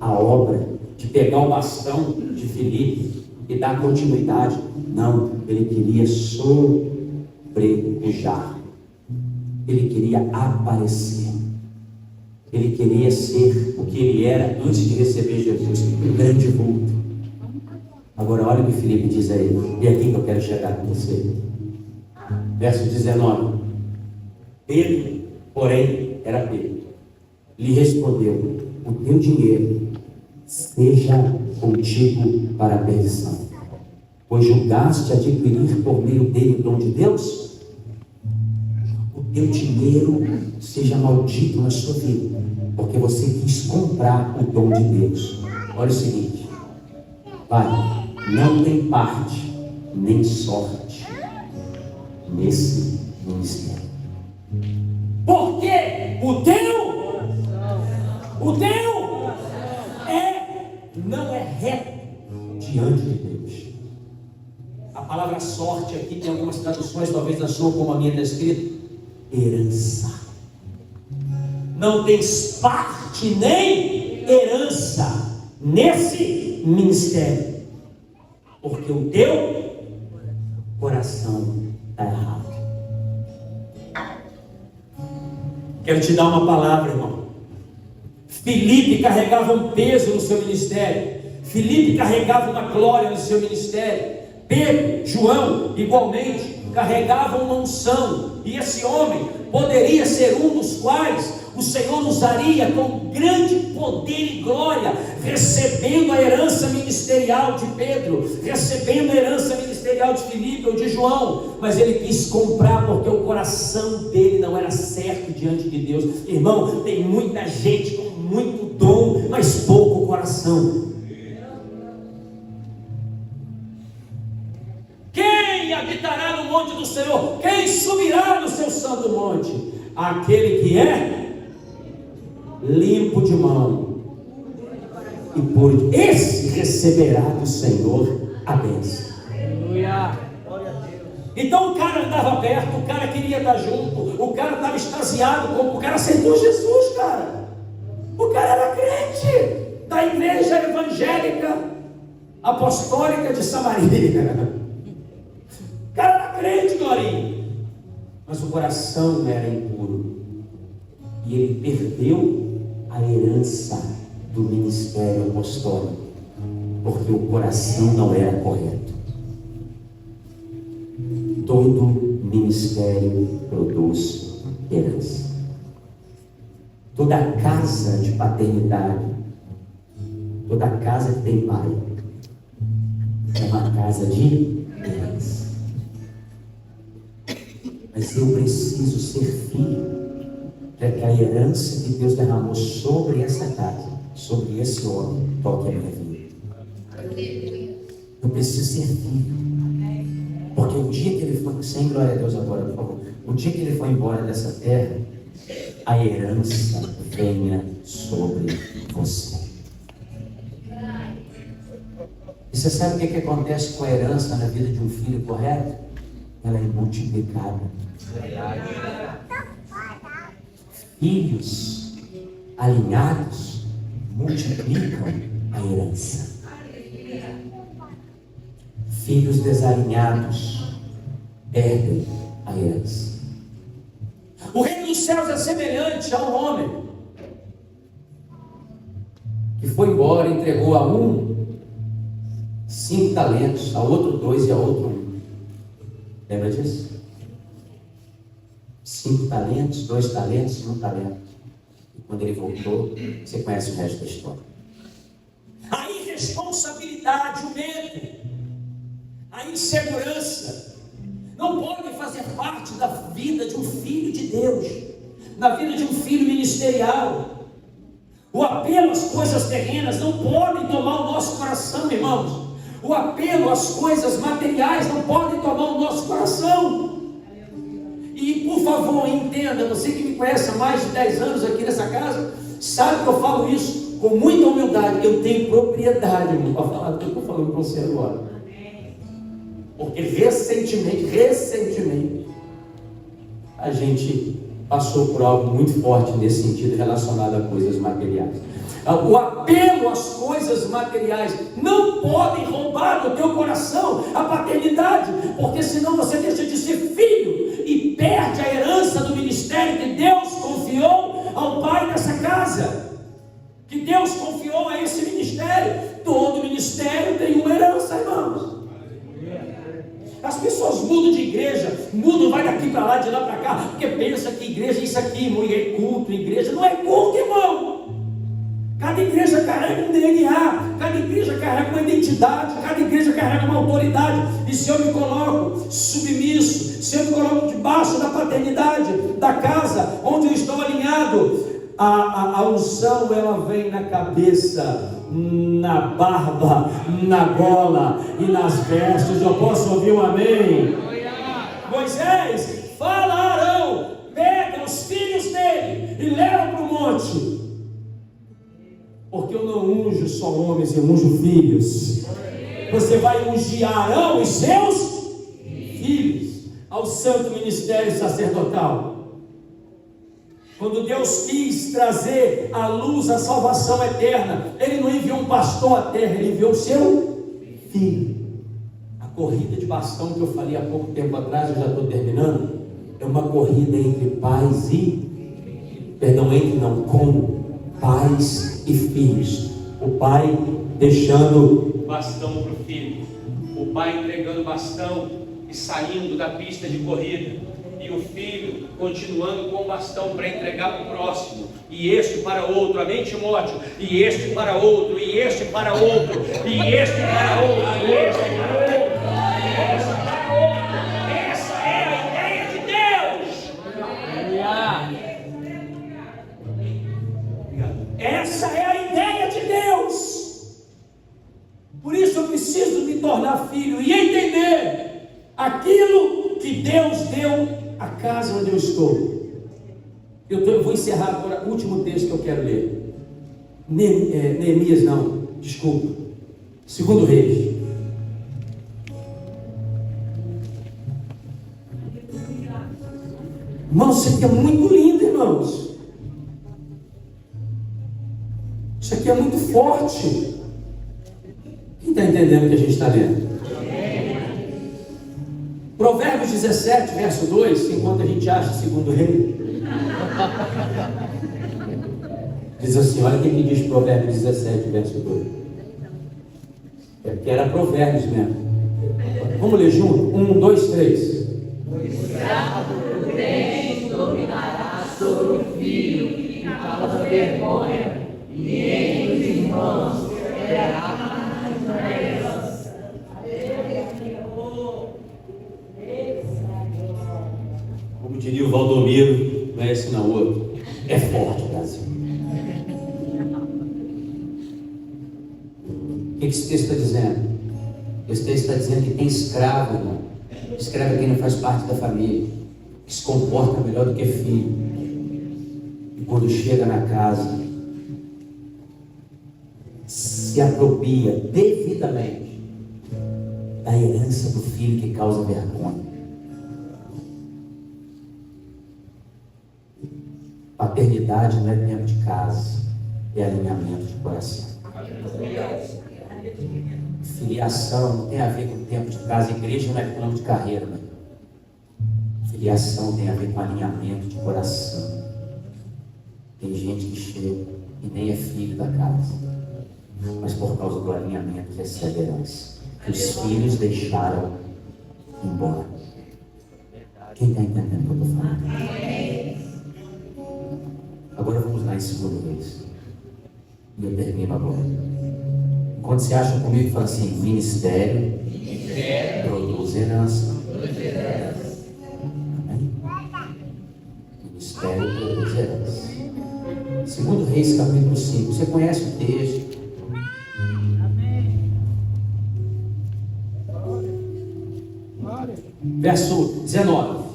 à obra, de pegar o bastão de Filipe e dar continuidade. Não, ele queria sobrepujar. Ele queria aparecer. Ele queria ser o que ele era antes de receber Jesus, um grande vulto. Agora olha o que Filipe diz aí, e é aqui que eu quero chegar com você. Verso 19. Pedro, porém, era Pedro, lhe respondeu: o teu dinheiro seja contigo para a perdição, pois julgaste adquirir por meio dele o dom de Deus. O teu dinheiro seja maldito na sua vida, porque você quis comprar o dom de Deus. Olha o seguinte, vai, não tem parte nem sorte nesse ministério, porque o teu não é reto diante de Deus. A palavra sorte aqui tem algumas traduções, talvez na sua como a minha está escrito, herança. Não tens parte nem herança nesse ministério, porque o teu coração está errado. Quero te dar uma palavra, irmão. Filipe carregava um peso no seu ministério. Filipe carregava uma glória no seu ministério. Pedro, João, igualmente, carregavam uma unção. E esse homem poderia ser um dos quais o Senhor usaria com grande poder e glória, recebendo a herança ministerial de Pedro, recebendo a herança ministerial de Filipe ou de João, mas ele quis comprar porque o coração dele não era certo diante de Deus. Irmão, tem muita gente com muito dom, mas pouco coração. Quem habitará no monte do Senhor? Quem subirá no seu santo monte? Aquele que é limpo de mão e puro. Esse receberá do Senhor a bênção. Aleluia. Glória a Deus. Então o cara andava perto, o cara queria estar junto, o cara estava extasiado, como o cara aceitou Jesus, cara. O cara era crente da igreja evangélica apostólica de Samaria. O cara era crente, Glorinha, mas o coração era impuro e ele perdeu a herança do ministério apostólico, porque o coração não era correto. Todo ministério produz herança. Toda casa de paternidade, toda casa que tem pai, é uma casa de herança. Mas eu preciso ser filho, para que a herança que Deus derramou sobre essa casa, sobre esse homem, toque a minha vida. Eu preciso ser filho, porque o dia que ele foi, sem glória a Deus agora, por favor, o dia que ele foi embora dessa terra, a herança venha sobre você. E você sabe o que acontece com a herança na vida de um filho correto? Ela é multiplicada. Filhos alinhados multiplicam a herança. Filhos desalinhados perdem a herança. O reino dos céus é semelhante a um homem que foi embora e entregou a um 5 talentos, a outro 2 e a outro 1. Lembra disso? 5 talentos, 2 talentos e 1 talento. E quando ele voltou, você conhece o resto da história. A irresponsabilidade, o medo, a insegurança não podem fazer parte da vida de um filho de Deus, da vida de um filho ministerial. O apelo às coisas terrenas não podem tomar o nosso coração, irmãos. O apelo às coisas materiais não podem tomar o nosso coração. E por favor, entenda, você que me conhece há mais de 10 anos aqui nessa casa, sabe que eu falo isso com muita humildade. Eu tenho propriedade, irmão, para falar do que eu estou falando com você agora. Porque recentemente, a gente passou por algo muito forte nesse sentido relacionado a coisas materiais. O apelo às coisas materiais não podem roubar do teu coração a paternidade, porque senão você deixa de ser filho e perde a herança do ministério que Deus confiou ao pai dessa casa, que Deus confiou a esse ministério. Todo ministério tem uma herança, irmãos. As pessoas mudam de igreja, vai daqui para lá, de lá para cá, porque pensa que igreja é isso aqui, irmão, e é culto. Igreja não é culto, irmão. Cada igreja carrega um DNA, cada igreja carrega uma identidade, cada igreja carrega uma autoridade. E se eu me coloco submisso, se eu me coloco debaixo da paternidade da casa onde eu estou alinhado, a unção ela vem na cabeça, na barba, na gola e nas vestes. Eu posso ouvir um amém? Moisés, fala a Arão, pega os filhos dele e leva para o monte, porque eu não unjo só homens, eu unjo filhos. Você vai ungir Arão e seus filhos ao santo ministério sacerdotal. Quando Deus quis trazer à luz a salvação eterna, Ele não enviou um pastor à terra, Ele enviou o seu filho. A corrida de bastão que eu falei há pouco tempo atrás, eu já estou terminando, é uma corrida entre pais com pais e filhos. O pai deixando Bastão para o filho. O pai entregando bastão e saindo da pista de corrida. E o filho continuando com o bastão para entregar para o próximo. E este para outro. Amém, Timóteo? E este para outro. E este para outro. E este para outro. E este para outro. Este para outro. Essa é a ideia de Deus. Essa é a ideia de Deus. Por isso eu preciso me tornar filho e entender aquilo que Deus deu à casa onde eu estou. Eu vou encerrar agora o último texto que eu quero ler. Neemias não, desculpa. 2 Reis. Irmãos, isso aqui é muito lindo, irmãos. Isso aqui é muito forte. Quem está entendendo o que a gente está lendo? Provérbios 17, verso 2, enquanto a gente acha 2 Reis. Diz assim, olha o que diz Provérbios 17, verso 2. É porque era Provérbios mesmo. Vamos ler junto? 1, 2, 3. O escravo prudente dominará sobre o filho que causa vergonha, e entre os irmãos terá uma herança. Como diria o Valdomiro, não é esse não, outro. É forte o Brasil. O que esse texto está dizendo? Esse texto está dizendo que tem escravo, irmão. Escravo é quem não faz parte da família, que se comporta melhor do que filho. E quando chega na casa, se apropria devidamente da herança do filho que causa vergonha. Paternidade não é tempo de casa, é alinhamento de coração. Filiação não tem a ver com tempo de casa, igreja não é plano de carreira, né? Filiação tem a ver com alinhamento de coração. Tem gente que chega e nem é filho da casa, mas por causa do alinhamento recebe herança. Os filhos deixaram embora. Quem está entendendo o que eu estou falando? Agora vamos lá em 2 Reis. E eu termino agora. Quando você acha comigo, fala assim: ministério produz herança. Amém? Ministério produz herança. 2 Reis, capítulo 5. Você conhece o texto? Verso 19.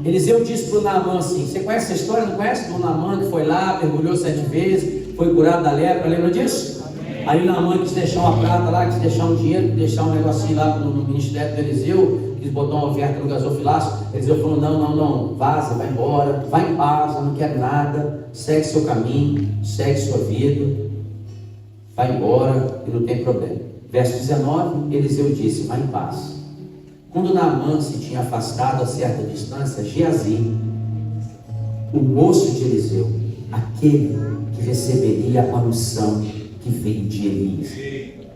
Eliseu disse para o Naamã assim: você conhece essa história? Não conhece? Do Naamã que foi lá, mergulhou 7 vezes, foi curado da lepra, lembra disso? Aí o Naamã quis deixar uma prata lá, quis deixar um dinheiro, quis deixar um negocinho lá no ministério do Eliseu, quis botar uma oferta no gasofilaço. Eliseu falou: não, vaza, vai embora, vai em paz, eu não quero nada, segue seu caminho, segue sua vida, vai embora e não tem problema. Verso 19, Eliseu disse: vai em paz. Quando Naamã se tinha afastado a certa distância, Geazi, o moço de Eliseu, aquele que receberia a unção que veio de Elias.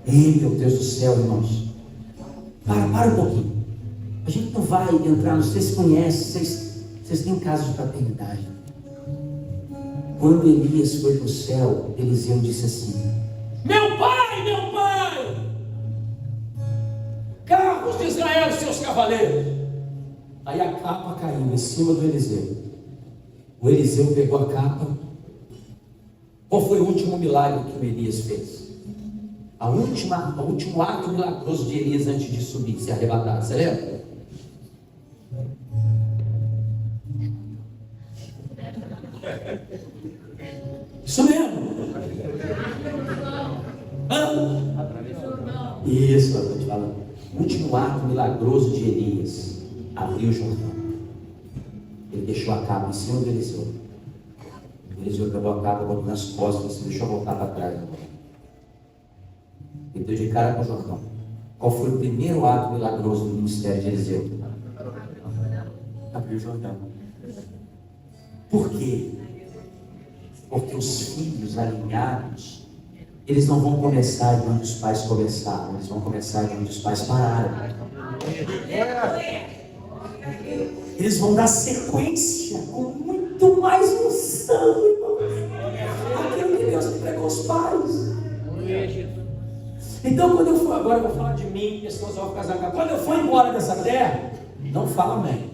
Ei, meu Deus do céu, irmãos. Para um pouquinho. A gente não vai entrar, vocês conhecem, vocês têm casos de paternidade. Quando Elias foi para o céu, Eliseu disse assim: meu pai! Carros de Israel, seus cavaleiros. Aí a capa caiu em cima do Eliseu. O Eliseu pegou a capa. Qual foi o último milagre que o Elias fez? O último ato milagroso de Elias antes de subir, ser arrebatado, você lembra? Isso mesmo. Isso, eu estou te falando. O último ato milagroso de Elias abriu o Jordão. Ele deixou a capa em cima do Eliseu. Eliseu pegou a capa, botou nas costas e deixou voltar para trás. Ele deu de cara com o Jordão. Qual foi o primeiro ato milagroso do ministério de Eliseu? Abriu o Jordão. Por quê? Porque os filhos alinhados, eles não vão começar de onde os pais começaram, eles vão começar de onde os pais pararam. Eles vão dar sequência com muito mais unção, irmão. Aquilo que Deus entregou aos pais. Então, quando eu for, agora eu vou falar de mim, pessoas vão ficar zangadas. Quando eu for embora dessa terra, não fala amém.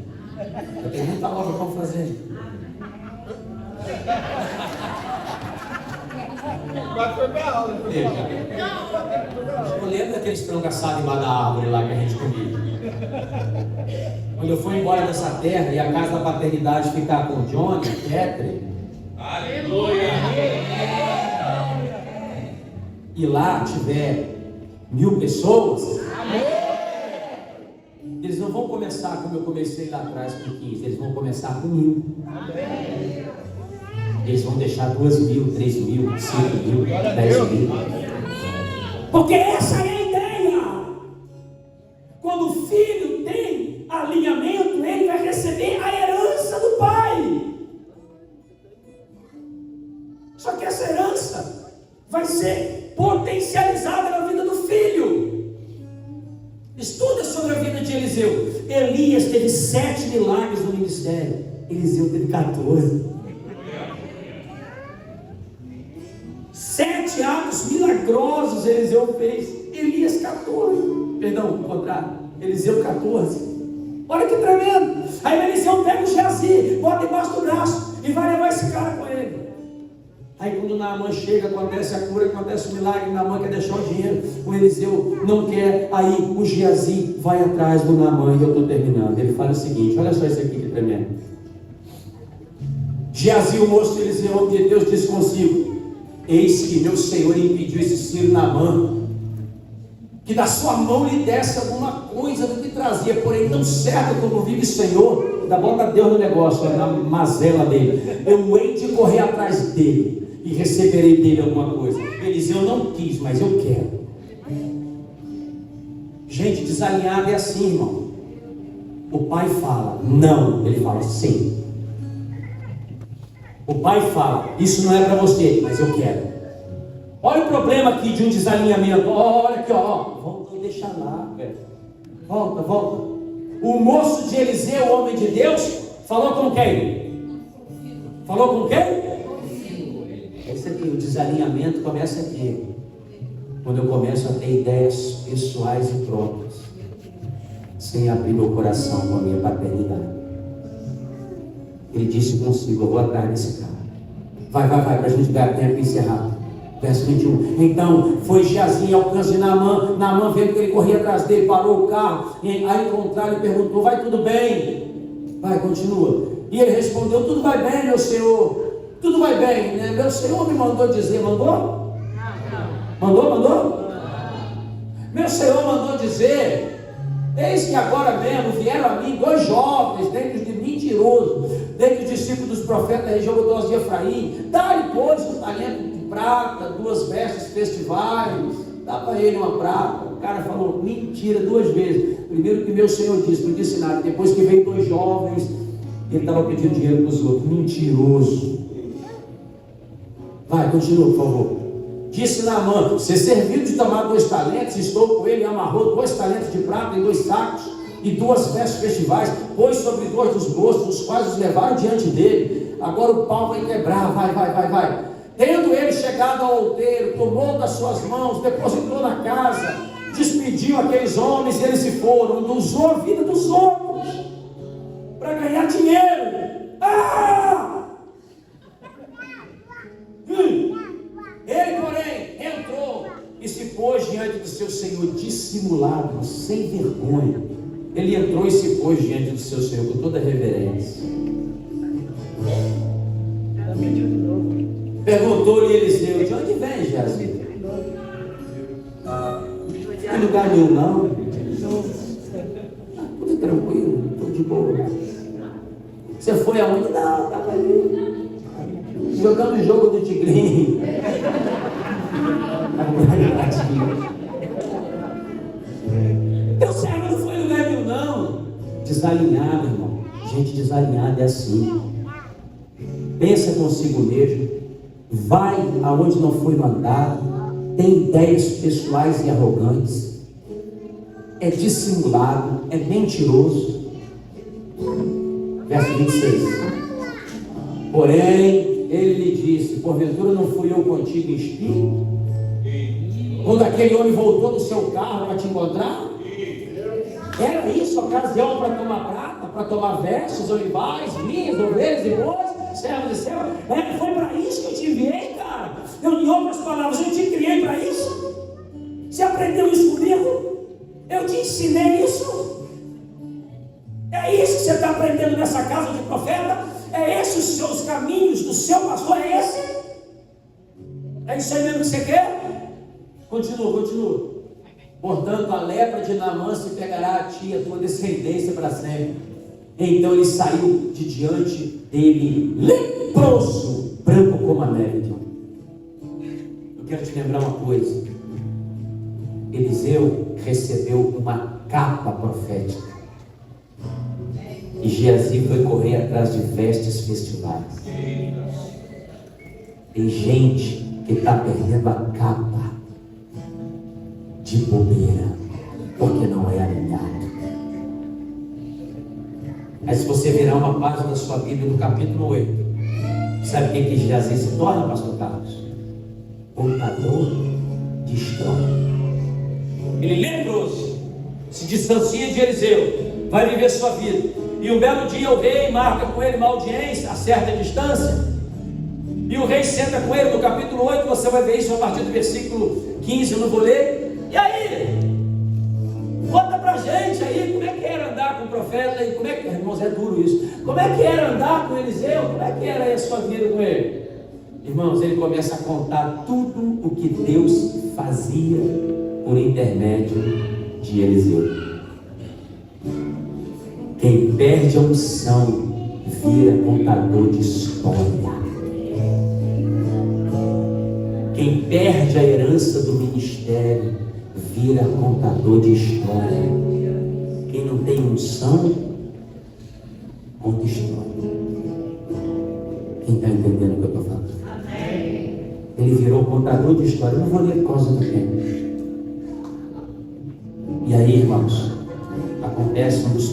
Eu tenho muita obra para fazer. Mas foi pra aula. Eu lembro daqueles frango assado embaixo da árvore lá que a gente comia. Quando eu for embora dessa terra e a casa da paternidade ficar com o Johnny, Catherine, Aleluia! e lá tiver 1000 pessoas, eles não vão começar como eu comecei lá atrás com 15, eles vão começar com 1000. Eles vão deixar 2.000, 3.000, 5.000, 10.000. Porque essa é a ideia. Quando o filho tem alinhamento, ele vai receber a herança do pai. Só que essa herança vai ser potencializada na vida do filho. Estuda sobre a vida de Eliseu. Elias teve 7 milagres no ministério. Eliseu teve 14. 7 atos milagrosos Eliseu fez. Elias 14. Perdão, o contrário. Eliseu 14. Olha que tremendo. Aí Eliseu pega o Geazi, bota embaixo do braço e vai levar esse cara com ele. Aí quando Naamã chega, acontece a cura, acontece o milagre, Naamã quer deixar o dinheiro, o Eliseu não quer, aí o Geazi vai atrás do Naamã, e eu estou terminando. Ele fala o seguinte, olha só isso aqui que tremendo. Geazi, o moço de Eliseu, homem de Deus, disse consigo: eis que meu senhor impediu esse Sírio Naamã, que da sua mão lhe desse alguma coisa do que trazia, porém tão certo como vive o Senhor, ainda bota Deus no negócio, na mazela dele, eu hei de correr atrás dele, e receberei dele alguma coisa. Eliseu não quis, mas eu quero. Gente, desalinhado é assim, irmão. O pai fala não, ele fala sim. O pai fala, isso não é para você, mas eu quero. Olha o problema aqui de um desalinhamento. Olha aqui, ó. Volta, deixa lá, velho. Volta. O moço de Eliseu, o homem de Deus, falou com quem? Falou com quem? Esse aqui, o desalinhamento começa aqui. Quando eu começo a ter ideias pessoais e próprias, sem abrir meu coração com a minha paternidade. Ele disse consigo, eu vou atrás desse cara. Vai, para a gente dar tempo e encerrar. Verso 21. Então foi Geazi ao alcance de Naamã. Naamã, vendo que ele corria atrás dele, parou o carro, a encontrar e perguntou: vai tudo bem? Vai, continua. E ele respondeu: tudo vai bem, meu senhor. Tudo vai bem, né? Meu senhor me mandou dizer. Mandou? Mandou? Meu senhor mandou dizer: eis que agora mesmo vieram a mim 2 jovens, dentre de mentirosos, dentre os discípulos dos profetas da região de Efraim. Dá-lhe, pois, um talento de prata, 2 vestes festivais. Dá para ele uma prata. O cara falou mentira 2 vezes. Primeiro que meu senhor disse, não disse nada. Depois que veio 2 jovens, ele estava pedindo dinheiro para os outros. Mentiroso. Vai, continua, por favor. Disse Naamã: você serviu de tomar 2 talentos, estou com ele, e amarrou 2 talentos de prata em 2 sacos, e 2 vestes festivais, pôs sobre 2 dos moços, os quais os levaram diante dele. Agora o pau vai quebrar, vai. Tendo ele chegado ao outeiro, tomou das suas mãos, depositou na casa, despediu aqueles homens, e eles se foram, usou a vida dos outros para ganhar dinheiro. Ele, porém, entrou e se pôs diante do seu Senhor, dissimulado, sem vergonha. Ele entrou e se pôs diante do seu Senhor com toda reverência. Perguntou-lhe Eliseu: de onde vem, Geazi? Não tem lugar nenhum, não. boa. Você foi aonde? Não, estava ali. Jogando o jogo do tigrinho. Teu servo não foi lugar nenhum, não. Desalinhado, irmão. Gente desalinhada é assim. Pensa consigo mesmo. Vai aonde não foi mandado. Tem ideias pessoais e arrogantes. É dissimulado. É mentiroso. Verso 26. Porém, ele lhe disse: porventura não fui eu contigo em espírito? Quando aquele homem voltou do seu carro para te encontrar? Era isso ocasião para tomar prata, para tomar vestes, olivais, vinhos, ovelhas e bois, servos e servas? Foi para isso que eu te enviei, cara. Em outras palavras, eu te criei para isso. Você aprendeu isso comigo? Eu te ensinei isso. É isso que você está aprendendo nessa casa de profeta? É esses os seus caminhos do seu pastor? É esse? É isso aí mesmo que você quer? Continua. Portanto, a lepra de Naamã se pegará a ti, a tua descendência para sempre. Então ele saiu de diante dele, leproso, branco como a neve. Eu quero te lembrar uma coisa. Eliseu recebeu uma capa profética. E Geazi foi correr atrás de vestes festivais. Tem gente que está perdendo a capa de bobeira, porque não é alinhado. Aí se você virar uma página da sua Bíblia no capítulo 8, sabe quem que Geazi se torna, pastor Carlos? Contador de história. Ele leproso, se distancia de Eliseu, vai viver sua vida. E um belo dia o rei marca com ele uma audiência a certa distância. E o rei senta com ele no capítulo 8, você vai ver isso a partir do versículo 15, eu não vou ler. E aí? Conta pra gente aí como é que era andar com o profeta e como é que, irmãos, é duro isso. Como é que era andar com Eliseu? Como é que era aí a sua vida com ele? Irmãos, ele começa a contar tudo o que Deus fazia por intermédio de Eliseu. Quem perde a unção vira contador de história. Quem perde a herança do ministério vira contador de história. Quem não tem unção, conta história. Quem está entendendo o que eu estou falando? Amém. Ele virou contador de história. Eu não vou ler por causa do tempo. E aí, irmãos, acontece uma das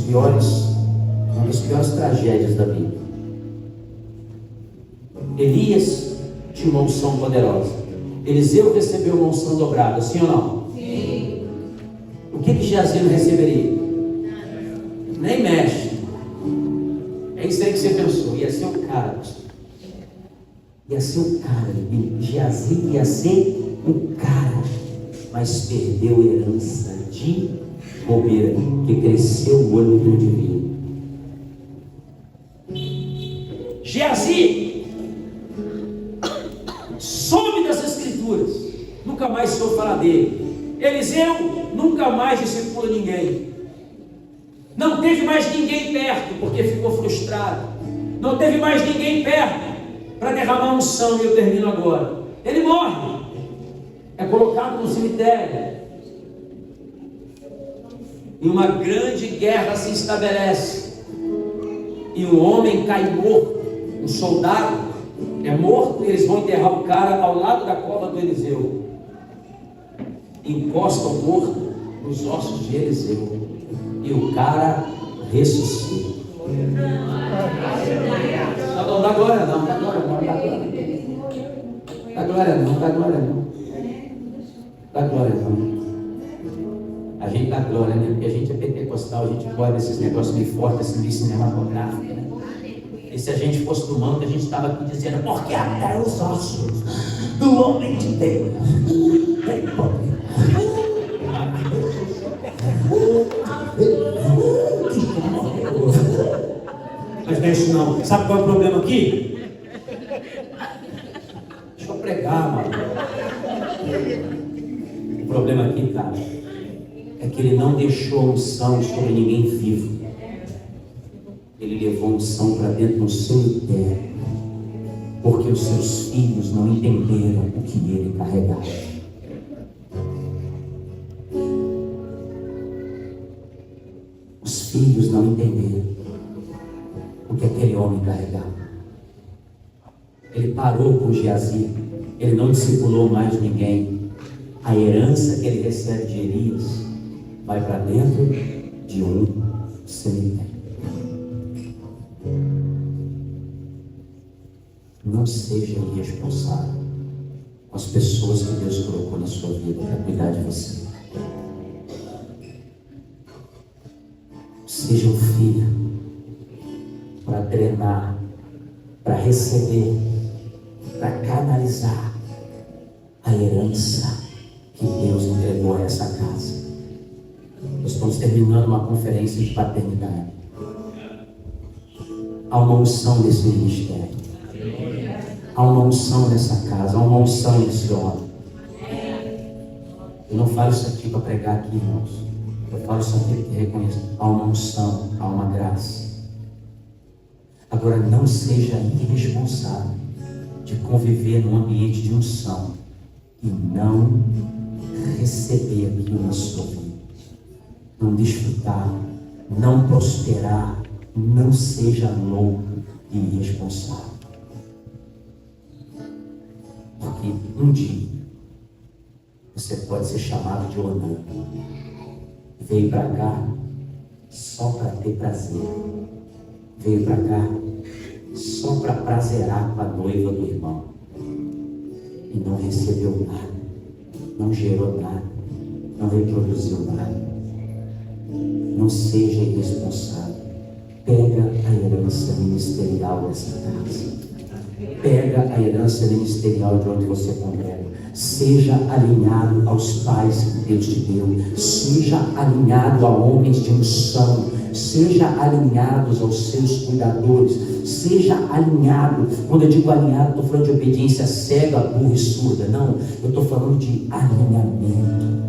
piores tragédias da Bíblia. Elias tinha uma unção poderosa. Eliseu recebeu uma unção dobrada, sim ou não? Sim. O que Geazi não receberia? Nem mexe. É isso aí que você pensou. Ia ser o cara, pastor. Ia ser o cara. Geazi ia ser o cara. Mas perdeu herança de bobeira, que cresceu o olho do divino. Geazi some das escrituras, nunca mais se ouve falar dele. Eliseu nunca mais discipula ninguém. Não teve mais ninguém perto, porque ficou frustrado. Não teve mais ninguém perto para derramar unção. E eu termino agora. Ele morre, é colocado no cemitério. E uma grande guerra se estabelece. E um homem cai morto. Um soldado é morto e eles vão enterrar o cara ao lado da cova do Eliseu. Encosta o morto nos ossos de Eliseu. E o cara ressuscita. Não dá glória não, dá glória não, dá glória não. Dá glória não, dá glória não. Dá glória não. A gente dá glória, né? Porque a gente é pentecostal, a gente gosta desses negócios meio fortes, assim, meio cinematográfico, né? E se a gente fosse do manto, a gente estava aqui dizendo, porque até os ossos do homem de Deus tem poder. Mas não é isso não. Sabe qual é o problema aqui? Deixa eu pregar, mano. O problema aqui, cara, é que ele não deixou unção sobre ninguém vivo. Ele levou unção para dentro do seu interno, porque os seus filhos não entenderam o que ele carregava. Os filhos não entenderam o que aquele homem carregava. Ele parou com Geazi, ele não discipulou mais ninguém. A herança que ele recebe de Elias vai para dentro de um cemitério. Não seja irresponsável com as pessoas que Deus colocou na sua vida para cuidar de você. Seja um filho para drenar, para receber, para canalizar a herança que Deus entregou a essa casa. Nós estamos terminando uma conferência de paternidade. Há uma unção nesse ministério. Há uma unção nessa casa. Há uma unção nesse homem. Eu não falo isso aqui para pregar aqui, irmãos. Eu falo isso aqui porque reconheço. Há uma unção, há uma graça. Agora, não seja irresponsável de conviver num ambiente de unção e não receber aquilo na sua vida. Não desfrutar, não prosperar, não seja louco e irresponsável. Porque um dia você pode ser chamado de Onã. Veio para cá só para ter prazer. Veio para cá só para prazerar com a noiva do irmão. E não recebeu nada, não gerou nada, não reproduziu nada. Não seja irresponsável. Pega a herança ministerial dessa casa. Pega a herança ministerial de onde você congrega. Seja alinhado aos pais que Deus te deu. Seja alinhado a homens de unção. Seja alinhados aos seus cuidadores. Seja alinhado. Quando eu digo alinhado, estou falando de obediência cega, burra e surda. Não, eu estou falando de alinhamento.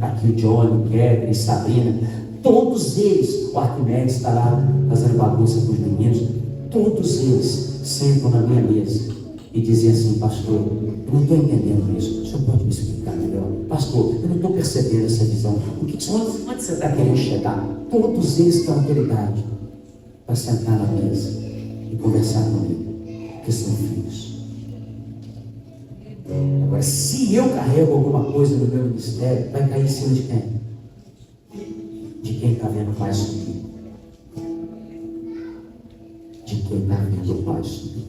Aqui o Johnny, Kevin, Sabrina, todos eles, o Arquimedes está lá fazendo bagunça com os meninos, todos eles sentam na minha mesa e dizem assim: pastor, eu não estou entendendo isso, o senhor pode me explicar melhor? Pastor, eu não estou percebendo essa visão, onde você está querendo chegar? Todos eles têm autoridade para sentar na mesa e conversar comigo, porque são filhos. Agora, se eu carrego alguma coisa no meu ministério, vai cair em cima de quem? De quem está vendo o Pai subir. De quem está vendo o Pai subir.